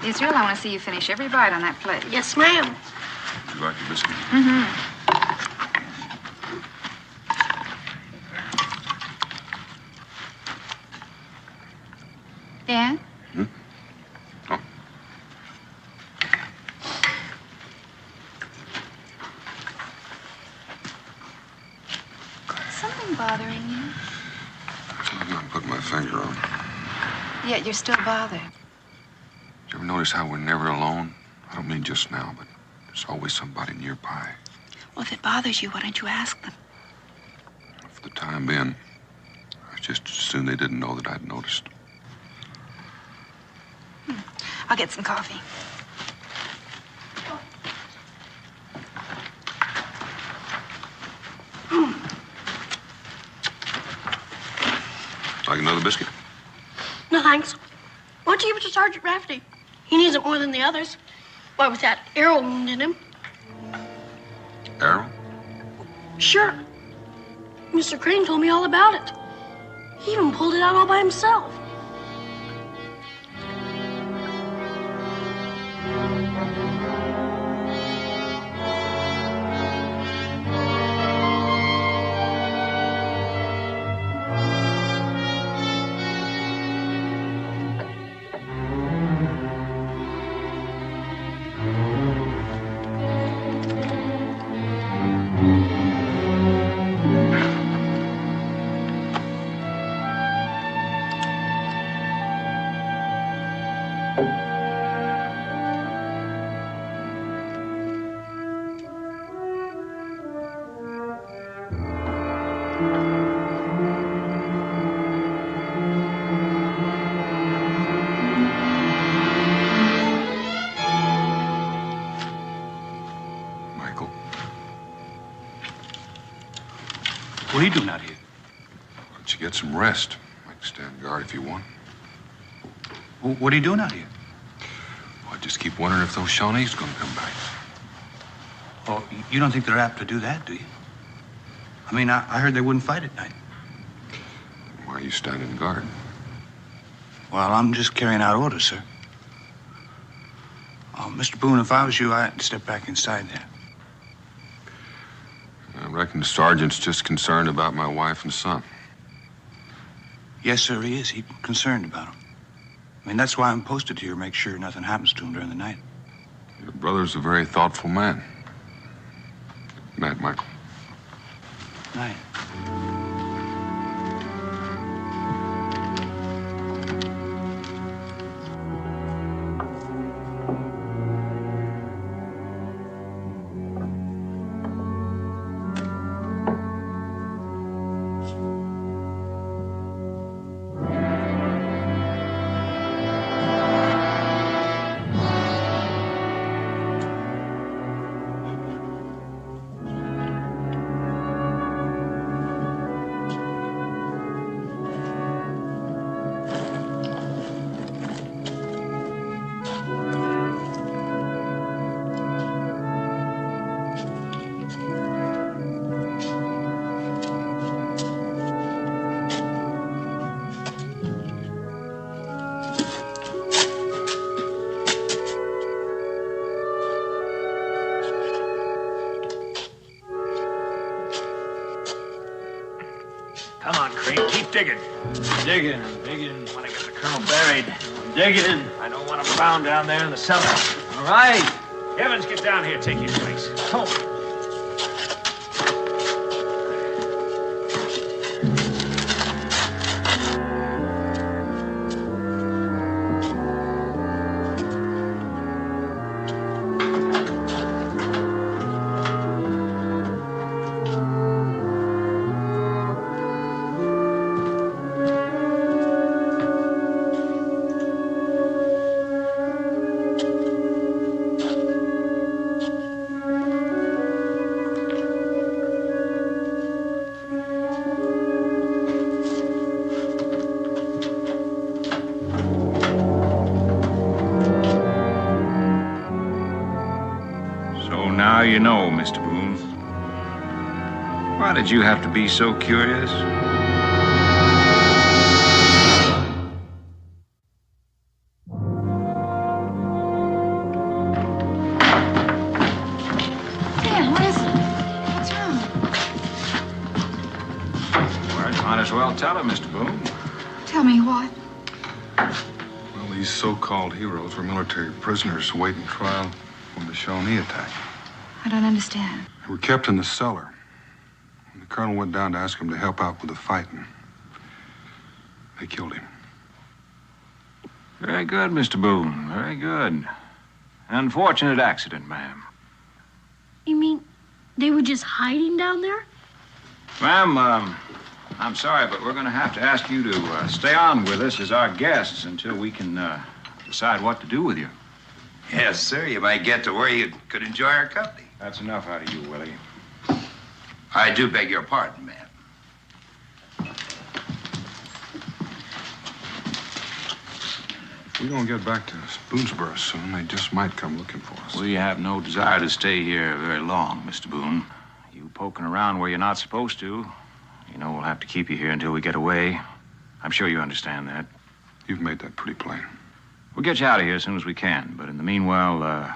Israel, I want to see you finish every bite on that plate. Yes, ma'am. You like your biscuit? Mm-hmm. Dan? Oh. Something bothering you? I'm not putting my finger on. Yet you're still bothered. Did you ever notice how we're never alone? I don't mean just now, but there's always somebody nearby. Well, if it bothers you, why don't you ask them? For the time being, I just as soon they didn't know that I'd noticed. I'll get some coffee. Like another biscuit? No, thanks. Why don't you give it to Sergeant Rafferty? He needs it more than the others. Why, with that arrow wound in him. Arrow? Sure. Mr. Crane told me all about it. He even pulled it out all by himself. What are you doing out here? Why don't you get some rest? I can stand guard if you want. What are you doing out here? Well, I just keep wondering if those Shawnees are going to come back. Oh, you don't think they're apt to do that, do you? I mean, I heard they wouldn't fight at night. Why are you standing guard? Well, I'm just carrying out orders, sir. Mr. Boone, if I was you, I'd step back inside there. I reckon the sergeant's just concerned about my wife and son. Yes, sir, he is. He's concerned about them. I mean, that's why I'm posted here, make sure nothing happens to him during the night. Your brother's a very thoughtful man. Night, Michael. Night. Come on, Crane, keep digging. Digging. Want to get the colonel buried. Digging. I don't want him found down there in the cellar. All right. Evans, get down here. Take your place. Come on. Now you know, Mr. Boone. Why did you have to be so curious? Dan, what is it? What's wrong? Well, you might as well tell her, Mr. Boone. Tell me what? Well, these so-called heroes were military prisoners awaiting trial from the Shawnee attack. I don't understand. They were kept in the cellar. And the colonel went down to ask him to help out with the fighting. They killed him. Very good, Mr. Boone. Very good. Unfortunate accident, ma'am. You mean they were just hiding down there? Ma'am, I'm sorry, but we're going to have to ask you to stay on with us as our guests until we can decide what to do with you. Yes, sir. You might get to where you could enjoy our company. That's enough out of you, Willie. I do beg your pardon, ma'am. If we don't get back to Boonesboro soon, they just might come looking for us. We have no desire to stay here very long, Mr. Boone. You poking around where you're not supposed to, you know we'll have to keep you here until we get away. I'm sure you understand that. You've made that pretty plain. We'll get you out of here as soon as we can, but in the meanwhile,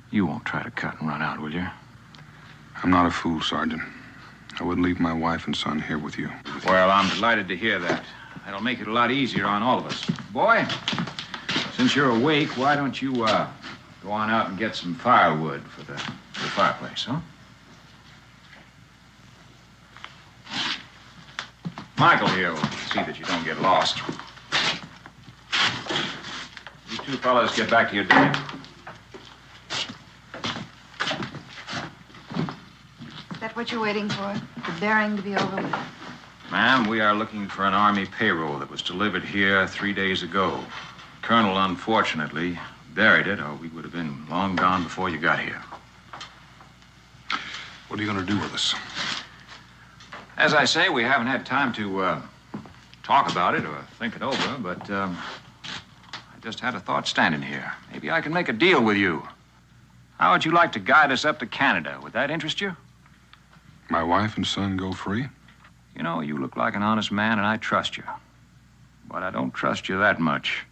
you won't try to cut and run out, will you? I'm not a fool, Sergeant. I wouldn't leave my wife and son here with you. Well, I'm delighted to hear that. That'll make it a lot easier on all of us. Boy, since you're awake, why don't you, go on out and get some firewood for the fireplace, huh? Michael here will see that you don't get lost. You two fellas get back to your dinner. Is that what you're waiting for? The bearing to be over with? Ma'am, we are looking for an Army payroll that was delivered here 3 days ago. Colonel, unfortunately, buried it, or we would have been long gone before you got here. What are you going to do with us? As I say, we haven't had time to talk about it or think it over, but I just had a thought standing here. Maybe I can make a deal with you. How would you like to guide us up to Canada? Would that interest you? My wife and son go free? You know, you look like an honest man, and I trust you. But I don't trust you that much.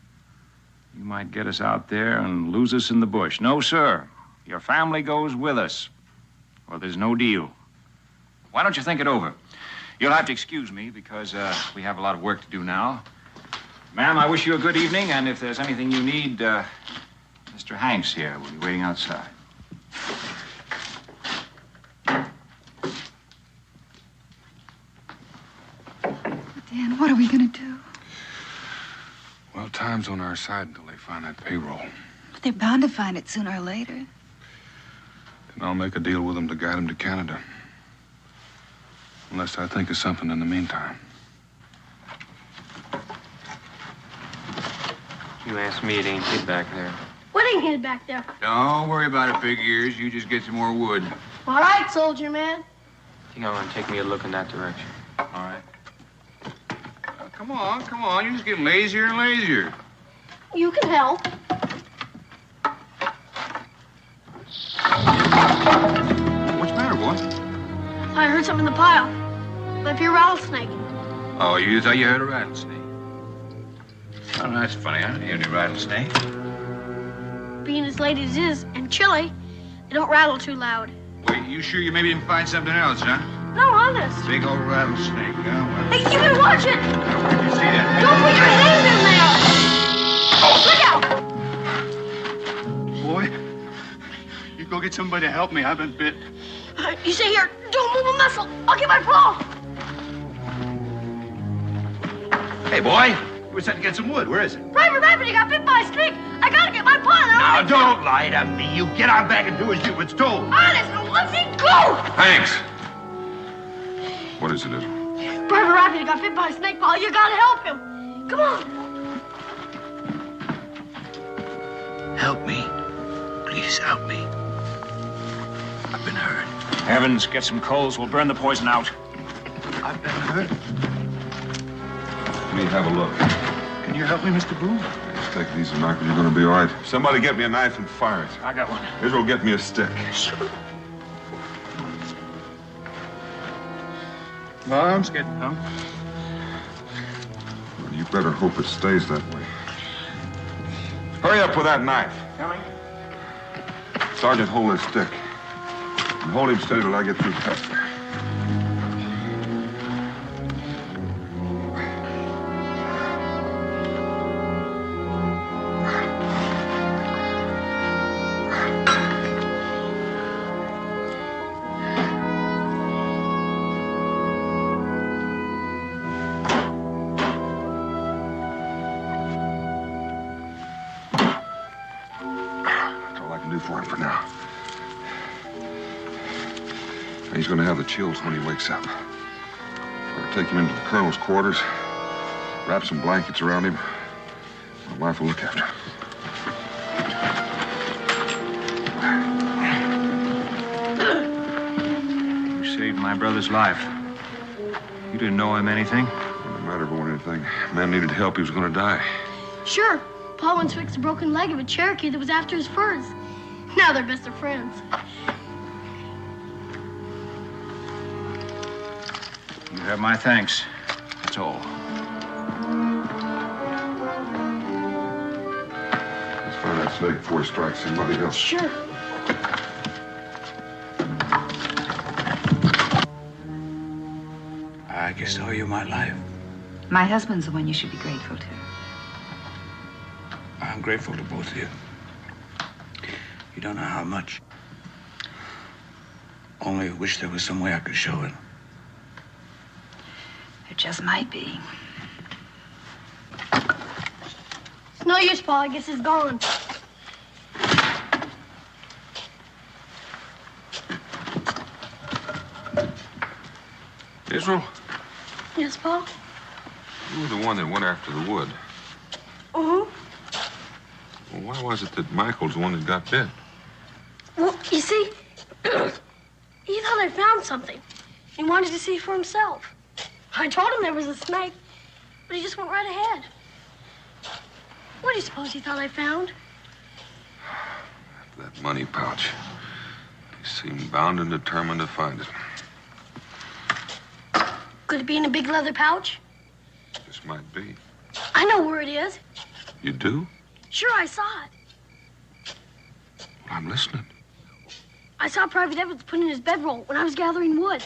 You might get us out there and lose us in the bush. No, sir. Your family goes with us, or there's no deal. Why don't you think it over? You'll have to excuse me because we have a lot of work to do now. Ma'am, I wish you a good evening, and if there's anything you need, Mr. Hanks here will be waiting outside. Dan, what are we going to do? Well, time's on our side until they find that payroll. But they're bound to find it sooner or later. Then I'll make a deal with them to guide them to Canada. Unless I think of something in the meantime. You asked me, it ain't hid back there. What ain't hid back there? Don't worry about it, big ears. You just get some more wood. All right, soldier man. I think I'm gonna take me a look in that direction. All right. Come on. You're just getting lazier and lazier. You can help. What's the matter, boy? I heard something in the pile. Might be a rattlesnake. Oh, you thought you heard a rattlesnake? Oh, that's funny. I didn't hear any rattlesnake. Being as late as it is and chilly, they don't rattle too loud. Wait, you sure you maybe didn't find something else, huh? No, honest. Big old rattlesnake, huh? Well, Hey, you better watch it. where'd you see that? Don't put your hand in there. Boy, you go get somebody to help me. I've been bit. Look out. You stay here. Don't move a muscle. I'll get my paw. Hey, boy. You were set to get some wood. Where is it? Private Rabbit, you got bit by a snake. I gotta get my paw. Now, don't lie to me. You get on back and do as you was told. Honest, now let's go. Thanks. What is it, Israel? Private Rabbit got bit by a snake, Paul. You gotta help him. Come on. Help me. Please help me. I've been hurt. Heavens, get some coals. We'll burn the poison out. I've been hurt. Let me have a look. Can you help me, Mr. Boone? Just take it easy, Michael. You're going to be all right. Somebody get me a knife and fire it. I got one. Israel, get me a stick. Arms getting numb. Well, you better hope it stays that way. Hurry up with that knife. Coming. Sergeant, hold his stick. And hold him steady till I get through testing. For now. He's going to have the chills when he wakes up. I'll take him into the colonel's quarters, wrap some blankets around him. My wife will look after him. my brother's life. You didn't know him anything? Didn't matter about anything. Man needed help. He was going to die. Sure. Paul once fixed a broken leg of a Cherokee that was after his furs. Now they're best of friends. You have my thanks. That's all. Let's find that snake before he strikes somebody else. Sure. I guess I owe you my life. My husband's the one you should be grateful to. I'm grateful to both of you. You don't know how much. Only wish there was some way I could show it. There just might be. It's no use, Paul. I guess he's gone. Israel, Yes, Paul? you were the one that went after the wood. Uh-huh. Well, why was it that Michael's the one that got bit? Well, you see, he thought I found something. He wanted to see for himself. I told him there was a snake, but he just went right ahead. What do you suppose he thought I found? That money pouch. He seemed bound and determined to find it. Could it be in a big leather pouch? This might be. I know where it is. You do? Sure, I saw it. Well, I'm listening. I saw Private Evans put in his bedroll when I was gathering wood.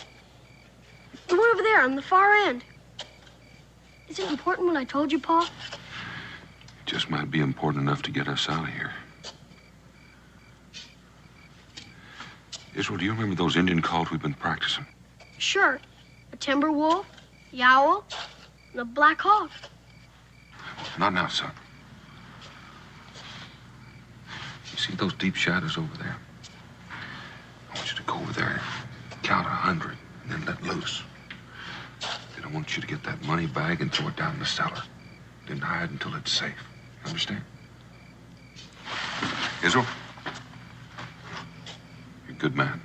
The one over there on the far end. Is it important what I told you, Paul? It just might be important enough to get us out of here. Israel, do you remember those Indian calls we've been practicing? Sure. A timber wolf, the owl, and a black hawk. Not now, son. You see those deep shadows over there? I want you to go over there, count 100, and then let loose. Then I want you to get that money bag and throw it down in the cellar. Then hide until it's safe. You understand? Israel? You're a good man.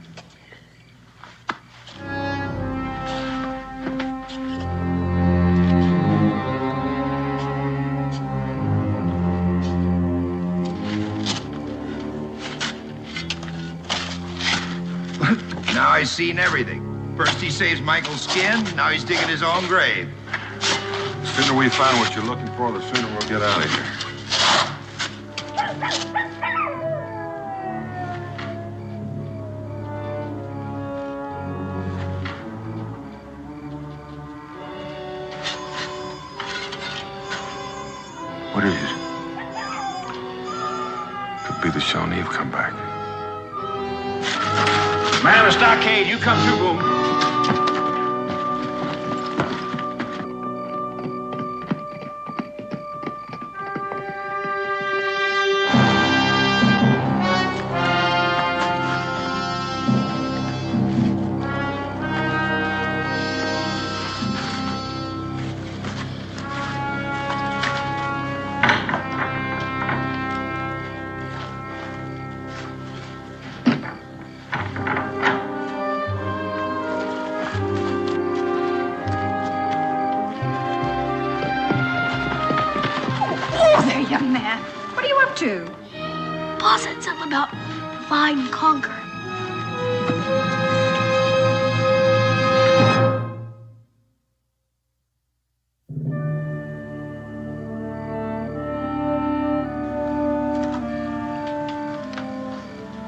Now I've seen everything. First he saves Michael's skin, now he's digging his own grave. The sooner we find what you're looking for, the sooner we'll get out of here. What is it? Could be the Shawnee have come back. Man of the stockade, you come too, Boone. Pa said something about divide and conquer.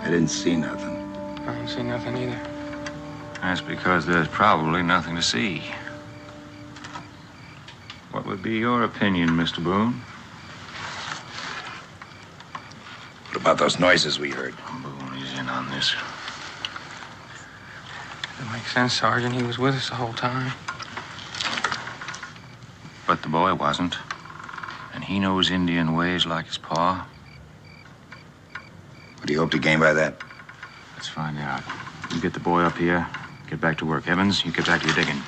I didn't see nothing. I don't see nothing either. That's because there's probably nothing to see. What would be your opinion, Mr. Boone? What about those noises we heard? Boone is in on this. That makes sense, Sergeant. He was with us the whole time. But the boy wasn't. And he knows Indian ways like his pa. What do you hope to gain by that? Let's find out. You get the boy up here. Get back to work. Evans, you get back to your digging.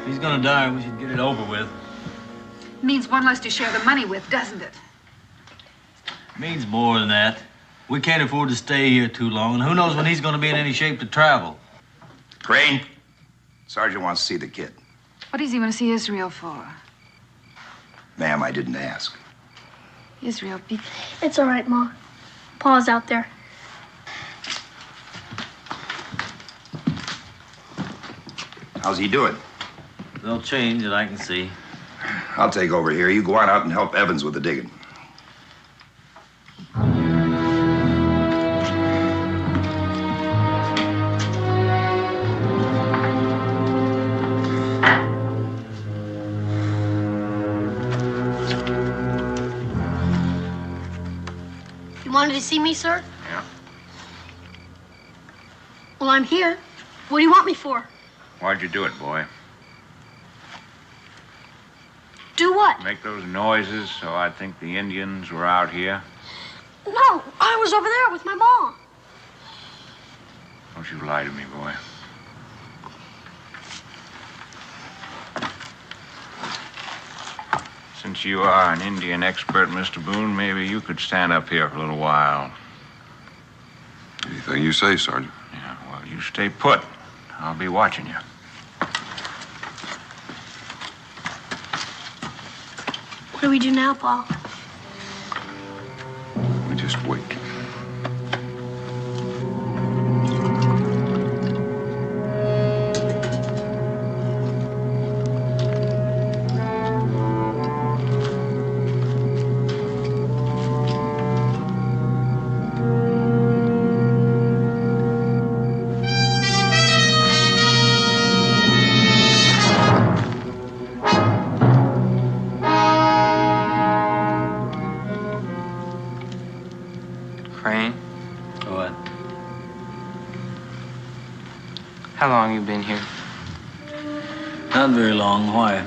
He's gonna gonna die, we should get it over with. Means one less to share the money with, doesn't it? Means more than that. We can't afford to stay here too long, and who knows when he's gonna be in any shape to travel. Crane, Sergeant wants to see the kid. What does he want to see Israel for? Ma'am, I didn't ask. Israel, be... It's all right, Ma. Pa's out there. How's he doing? No change that I can see. I'll take over here. You go on out and help Evans with the digging. You wanted to see me, sir? Yeah. Well, I'm here. What do you want me for? Why'd you do it, boy? Do what? Make those noises so I'd think the Indians were out here? No, I was over there with my mom. Don't you lie to me, boy. Since you are an Indian expert, Mr. Boone, maybe you could stand up here for a little while. Anything you say, Sergeant. Yeah, well, you stay put. I'll be watching you. What do we do now, Pa? We just wait. How long you been here? Not very long. Why?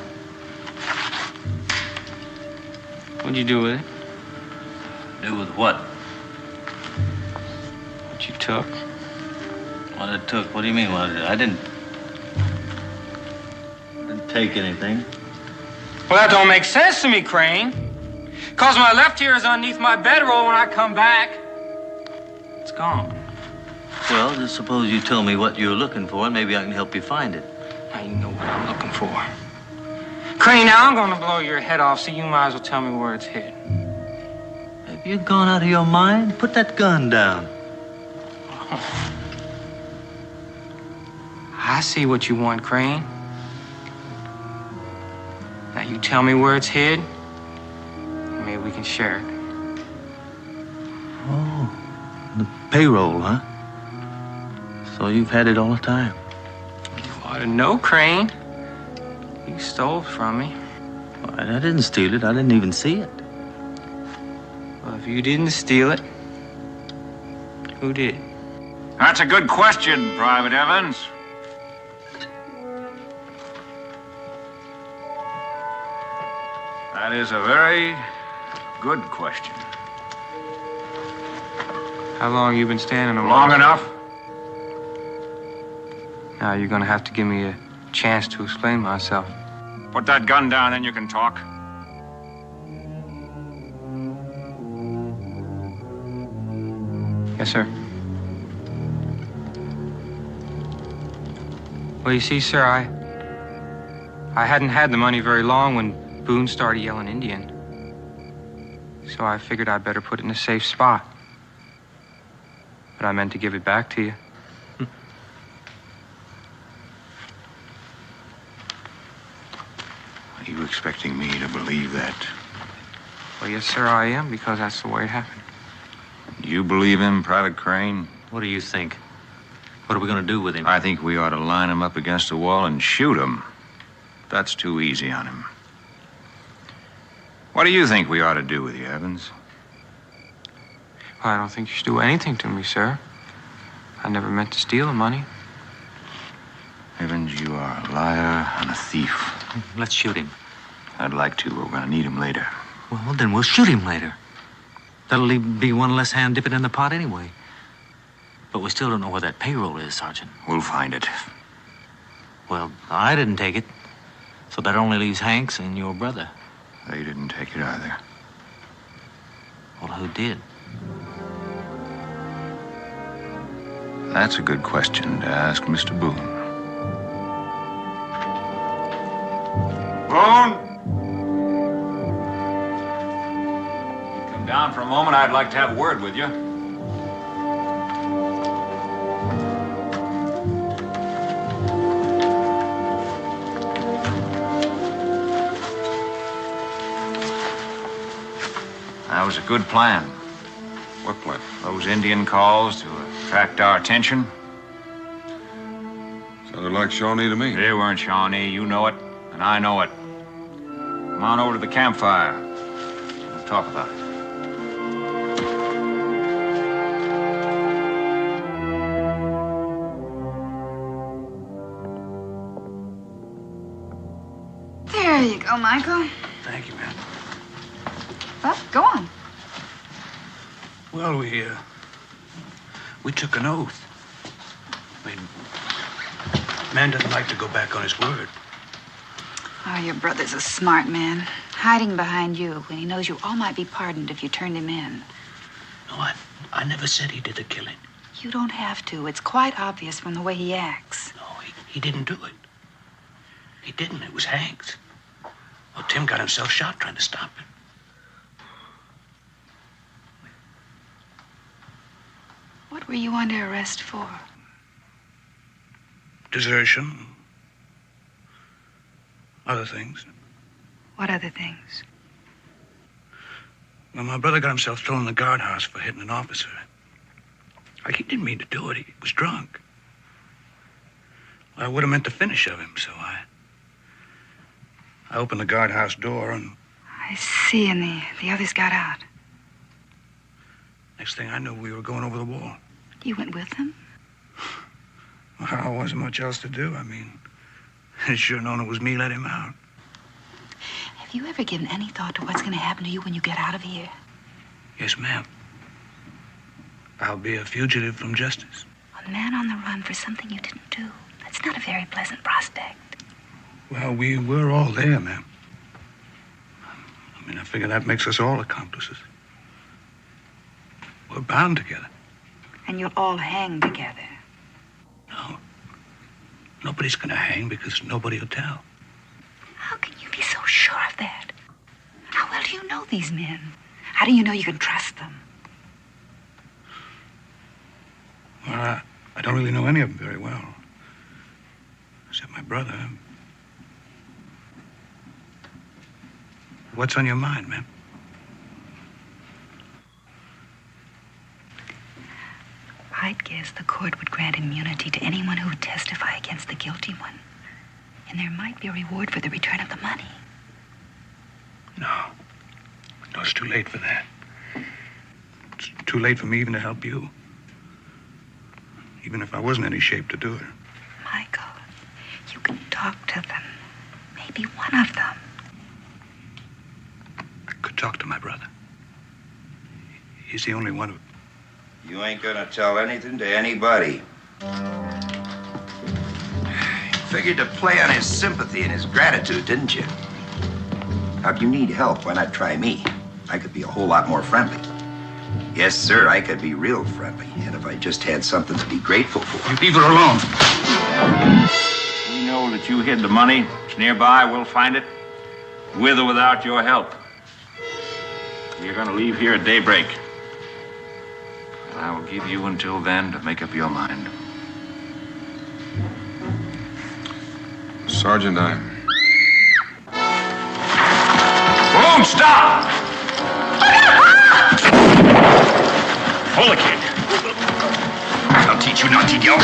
What'd you do with it? Do with what? What you took? What I took? What do you mean what I did? I didn't take anything. Well, that don't make sense to me, Crane. Cause my left ear is underneath my bedroll when I come back. It's gone. Well, just suppose you tell me what you're looking for, and maybe I can help you find it. Now you know what I'm looking for. Crane, now I'm gonna blow your head off, so you might as well tell me where it's hid. Have you gone out of your mind? Put that gun down. I see what you want, Crane. Now you tell me where it's hid. Maybe we can share it. Oh, the payroll, huh? So you've had it all the time. You ought to know, Crane. You stole it from me. Well, I didn't steal it. I didn't even see it. Well, if you didn't steal it, who did? That's a good question, Private Evans. That is a very good question. How long you been standing alone? Long enough. Now you're gonna have to give me a chance to explain myself. Put that gun down, then you can talk. Yes, sir. Well, you see, sir, I hadn't had the money very long when Boone started yelling Indian. So I figured I'd better put it in a safe spot. But I meant to give it back to you. Are you expecting me to believe that? Well, yes, sir, I am, because that's the way it happened. Do you believe him, Private Crane? What do you think? What are we going to do with him? I think we ought to line him up against a wall and shoot him. That's too easy on him. What do you think we ought to do with you, Evans? Well, I don't think you should do anything to me, sir. I never meant to steal the money. Evans, you are a liar and a thief. Let's shoot him. I'd like to, but we're going to need him later. Well, then we'll shoot him later. That'll be one less hand dipping in the pot anyway. But we still don't know where that payroll is, Sergeant. We'll find it. Well, I didn't take it. So that only leaves Hanks and your brother. They didn't take it either. Well, who did? That's a good question to ask Mr. Boone. Boone! Come down for a moment. I'd like to have a word with you. That was a good plan. What plan? Those Indian calls to attract our attention. Sounded like Shawnee to me. They weren't Shawnee. You know it, and I know it. Come on over to the campfire. We'll talk about it. There you go, Michael. Thank you, ma'am. Well, go on. Well, we took an oath. I mean, man doesn't like to go back on his word. Oh, your brother's a smart man, hiding behind you when he knows you all might be pardoned if you turned him in. No, I never said he did the killing. You don't have to. It's quite obvious from the way he acts. No, he didn't do it. He didn't. It was Hank's. Well, Tim got himself shot trying to stop him. What were you under arrest for? Desertion. Other things. What other things? Well, my brother got himself thrown in the guardhouse for hitting an officer. He didn't mean to do it. He was drunk. I would have meant the finish of him, so I opened the guardhouse door and... I see, and the others got out. Next thing I knew, we were going over the wall. You went with them? Well, there wasn't much else to do. I mean, I should have known it was me let him out. Have you ever given any thought to what's going to happen to you when you get out of here? Yes, ma'am. I'll be a fugitive from justice. A man on the run for something you didn't do. That's not a very pleasant prospect. Well, we were all there, ma'am. I mean, I figure that makes us all accomplices. We're bound together. And you'll all hang together. No. Nobody's gonna hang because nobody will tell. How can you be so sure of that? How well do you know these men? How do you know you can trust them? Well, I don't really know any of them very well. Except my brother. What's on your mind, ma'am? I'd guess the court would grant immunity to anyone who would testify against the guilty one. And there might be a reward for the return of the money. No, it's too late for that. It's too late for me even to help you. Even if I wasn't in any shape to do it. Michael, you can talk to them. Maybe one of them. I could talk to my brother. He's the only one who... You ain't gonna tell anything to anybody. Figured to play on his sympathy and his gratitude, didn't you? Now, if you need help, why not try me? I could be a whole lot more friendly. Yes, sir, I could be real friendly. And if I just had something to be grateful for. You leave her alone. We know that you hid the money. It's nearby. We'll find it. With or without your help. You're gonna leave here at daybreak. And I will give you until then to make up your mind. Sergeant, Boone, stop! Hold the kid. I'll teach you not to yell.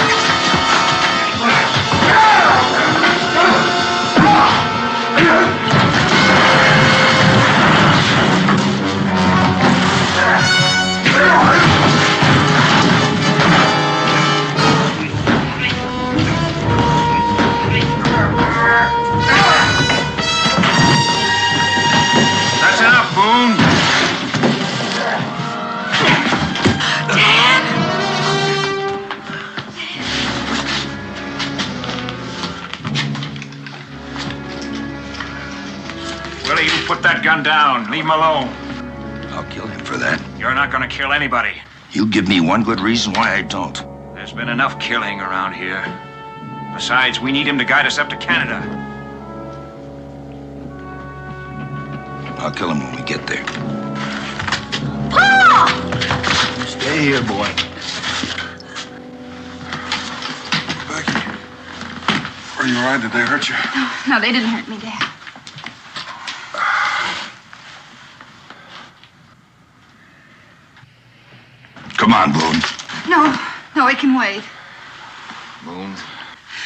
That's enough, Boone. Willie, you put that gun down. Leave him alone. I'll kill him for that. You're not gonna kill anybody. You give me one good reason why I don't. There's been enough killing around here. Besides, we need him to guide us up to Canada. I'll kill him when we get there. Pa! Stay here, boy. Are you all right? Did they hurt you? No, they didn't hurt me, Dad. Come on, Boone. No, it can wait. Boone?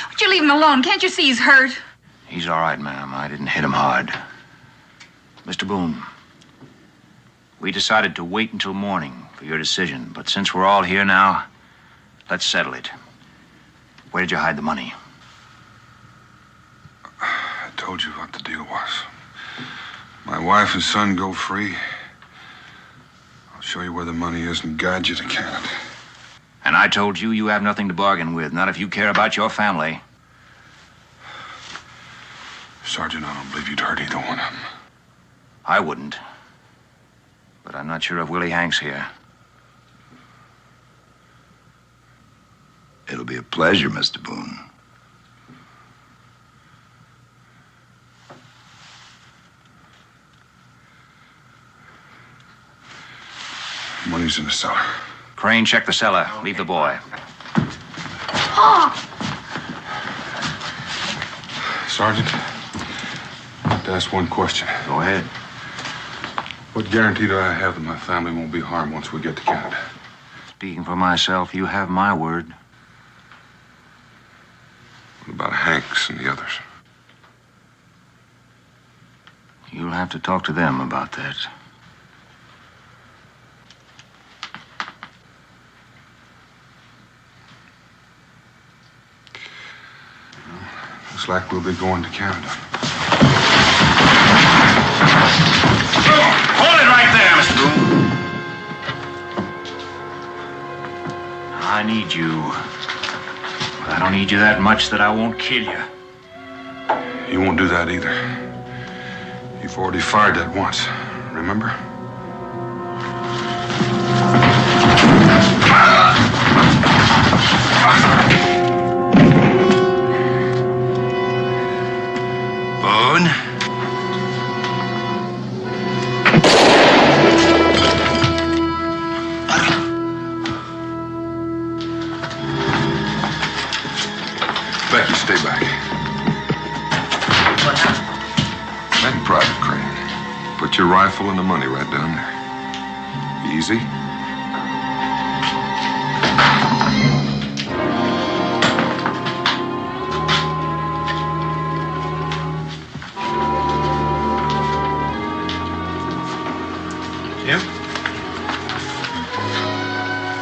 Would you leave him alone? Can't you see he's hurt? He's all right, ma'am. I didn't hit him hard. Mr. Boone, we decided to wait until morning for your decision, but since we're all here now, let's settle it. Where did you hide the money? I told you what the deal was. My wife and son go free. I'll show you where the money is and guide you to Canada. And I told you you have nothing to bargain with, not if you care about your family. Sergeant, I don't believe you'd hurt either one of them. I wouldn't. But I'm not sure if Willie Hank's here. It'll be a pleasure, Mr. Boone. Money's in the cellar. Crane, check the cellar. Leave the boy. Pa! Sergeant, I'd like to ask one question. Go ahead. What guarantee do I have that my family won't be harmed once we get to Canada? Speaking for myself, you have my word. What about Hanks and the others? You'll have to talk to them about that. Looks like we'll be going to Canada. Hold it right there, Mr. Boone. I need you. But I don't need you that much that I won't kill you. You won't do that either. You've already fired that once, remember? Boone? Becky, stay back. What happened? That Private Crane. Put your rifle and the money right down there. Easy. Jim?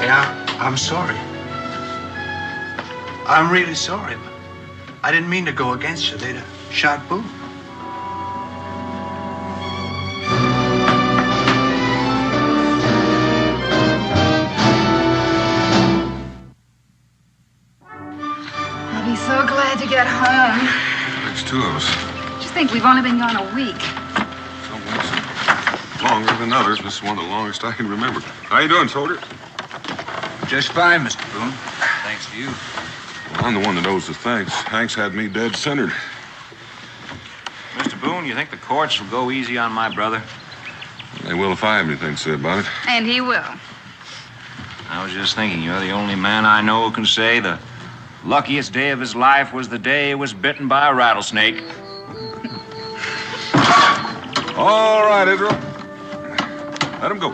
Yeah, I'm sorry. I'm really sorry, but I didn't mean to go against you. They'd have shot Boone. I'll be so glad to get home. There's two of us. Just think, we've only been gone a week. Some weeks longer than others. This is one of the longest I can remember. How you doing, soldier? Just fine, Mr. Boone. Thanks to you. Well, I'm the one that owes the thanks. Hanks had me dead centered. Mr. Boone, you think the courts will go easy on my brother? They will if I have anything to say about it. And he will. I was just thinking, you're the only man I know who can say the luckiest day of his life was the day he was bitten by a rattlesnake. All right, Israel. Let him go.